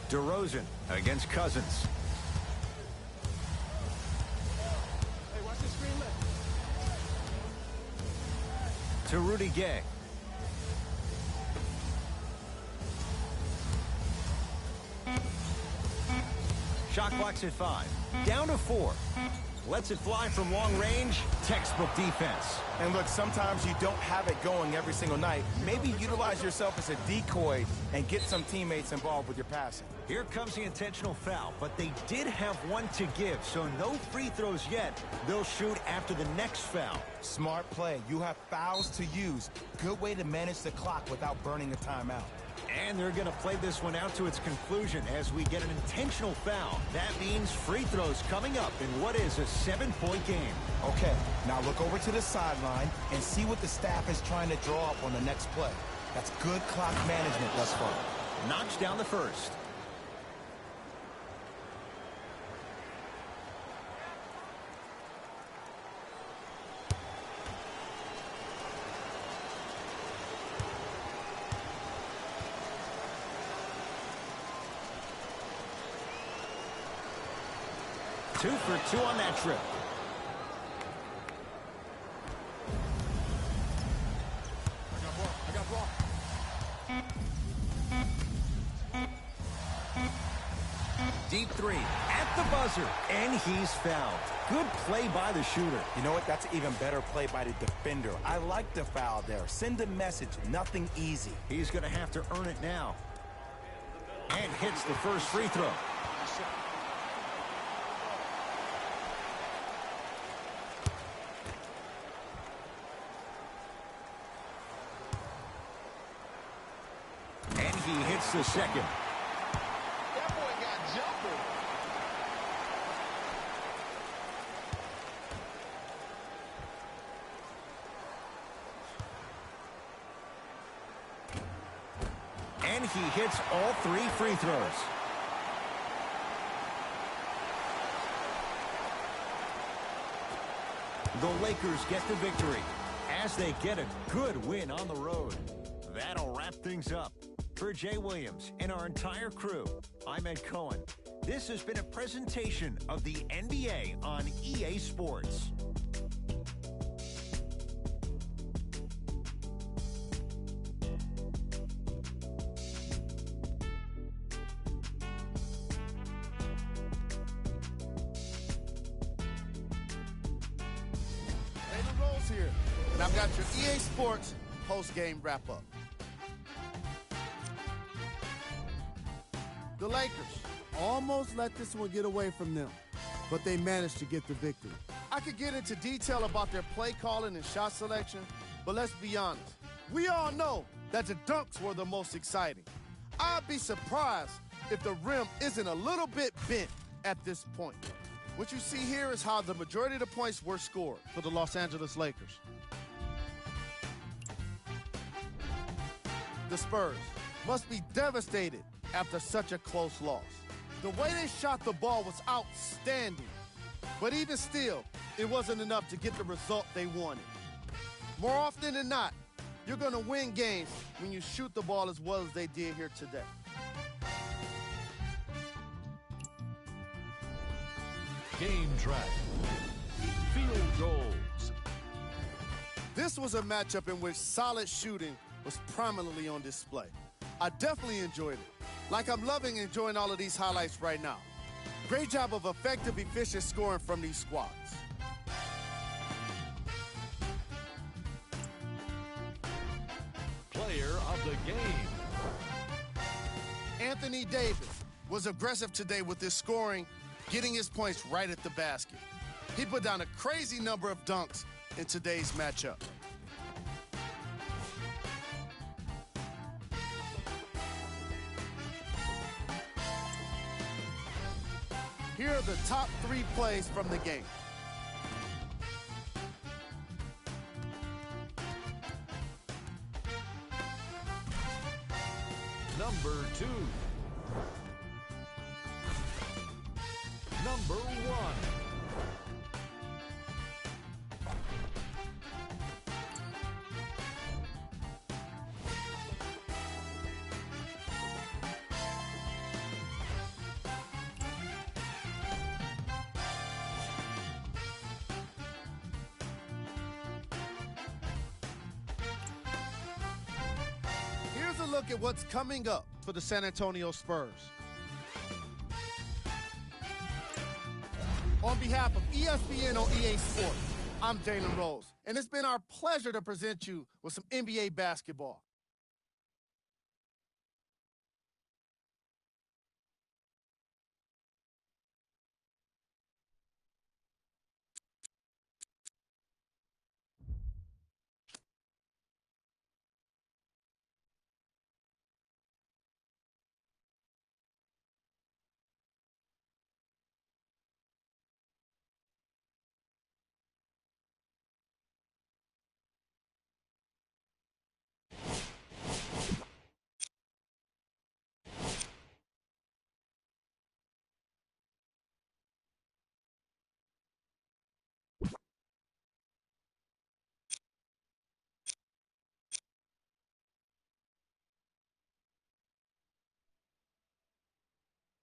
DeRozan against Cousins. Hey, watch the screen left. To Rudy Gay. Shot clock's at 5. Down to 4. Lets it fly from long range. Textbook defense. And look, sometimes you don't have it going every single night. Maybe utilize yourself as a decoy and get some teammates involved with your passing. Here comes the intentional foul, but they did have one to give, so no free throws yet. They'll shoot after the next foul. Smart play. You have fouls to use. Good way to manage the clock without burning a timeout. And they're going to play this one out to its conclusion as we get an intentional foul. That means free throws coming up in what is a 7-point game. Okay, now look over to the sideline and see what the staff is trying to draw up on the next play. That's good clock management thus far. Knocks down the first. Two for 2 on that trip. I got ball. Deep 3 at the buzzer, and he's fouled. Good play by the shooter. You know what? That's even better play by the defender. I like the foul there. Send a message. Nothing easy. He's going to have to earn it now. And hits the first free throw. And he hits the second. That boy got jumping. And he hits all 3 free throws. The Lakers get the victory as they get a good win on the road. That'll wrap things up. For Jay Williams and our entire crew, I'm Ed Cohen. This has been a presentation of the NBA on EA Sports. Jalen Rose here, and I've got your EA Sports post-game wrap-up. The Lakers almost let this one get away from them, but they managed to get the victory. I could get into detail about their play calling and shot selection, but let's be honest. We all know that the dunks were the most exciting. I'd be surprised if the rim isn't a little bit bent at this point. What you see here is how the majority of the points were scored for the Los Angeles Lakers. The Spurs must be devastated after such a close loss. The way they shot the ball was outstanding, but even still, it wasn't enough to get the result they wanted. More often than not, you're going to win games when you shoot the ball as well as they did here today. Game track. Field goals. This was a matchup in which solid shooting was prominently on display. I definitely enjoyed it. Like I'm loving enjoying all of these highlights right now. Great job of effective, efficient scoring from these squads. Player of the game. Anthony Davis was aggressive today with his scoring, getting his points right at the basket. He put down a crazy number of dunks in today's matchup. Here are the top 3 plays from the game. Number 2. Number 1. Here's a look at what's coming up for the San Antonio Spurs. On behalf of ESPN on EA Sports, I'm Jalen Rose, and it's been our pleasure to present you with some NBA basketball.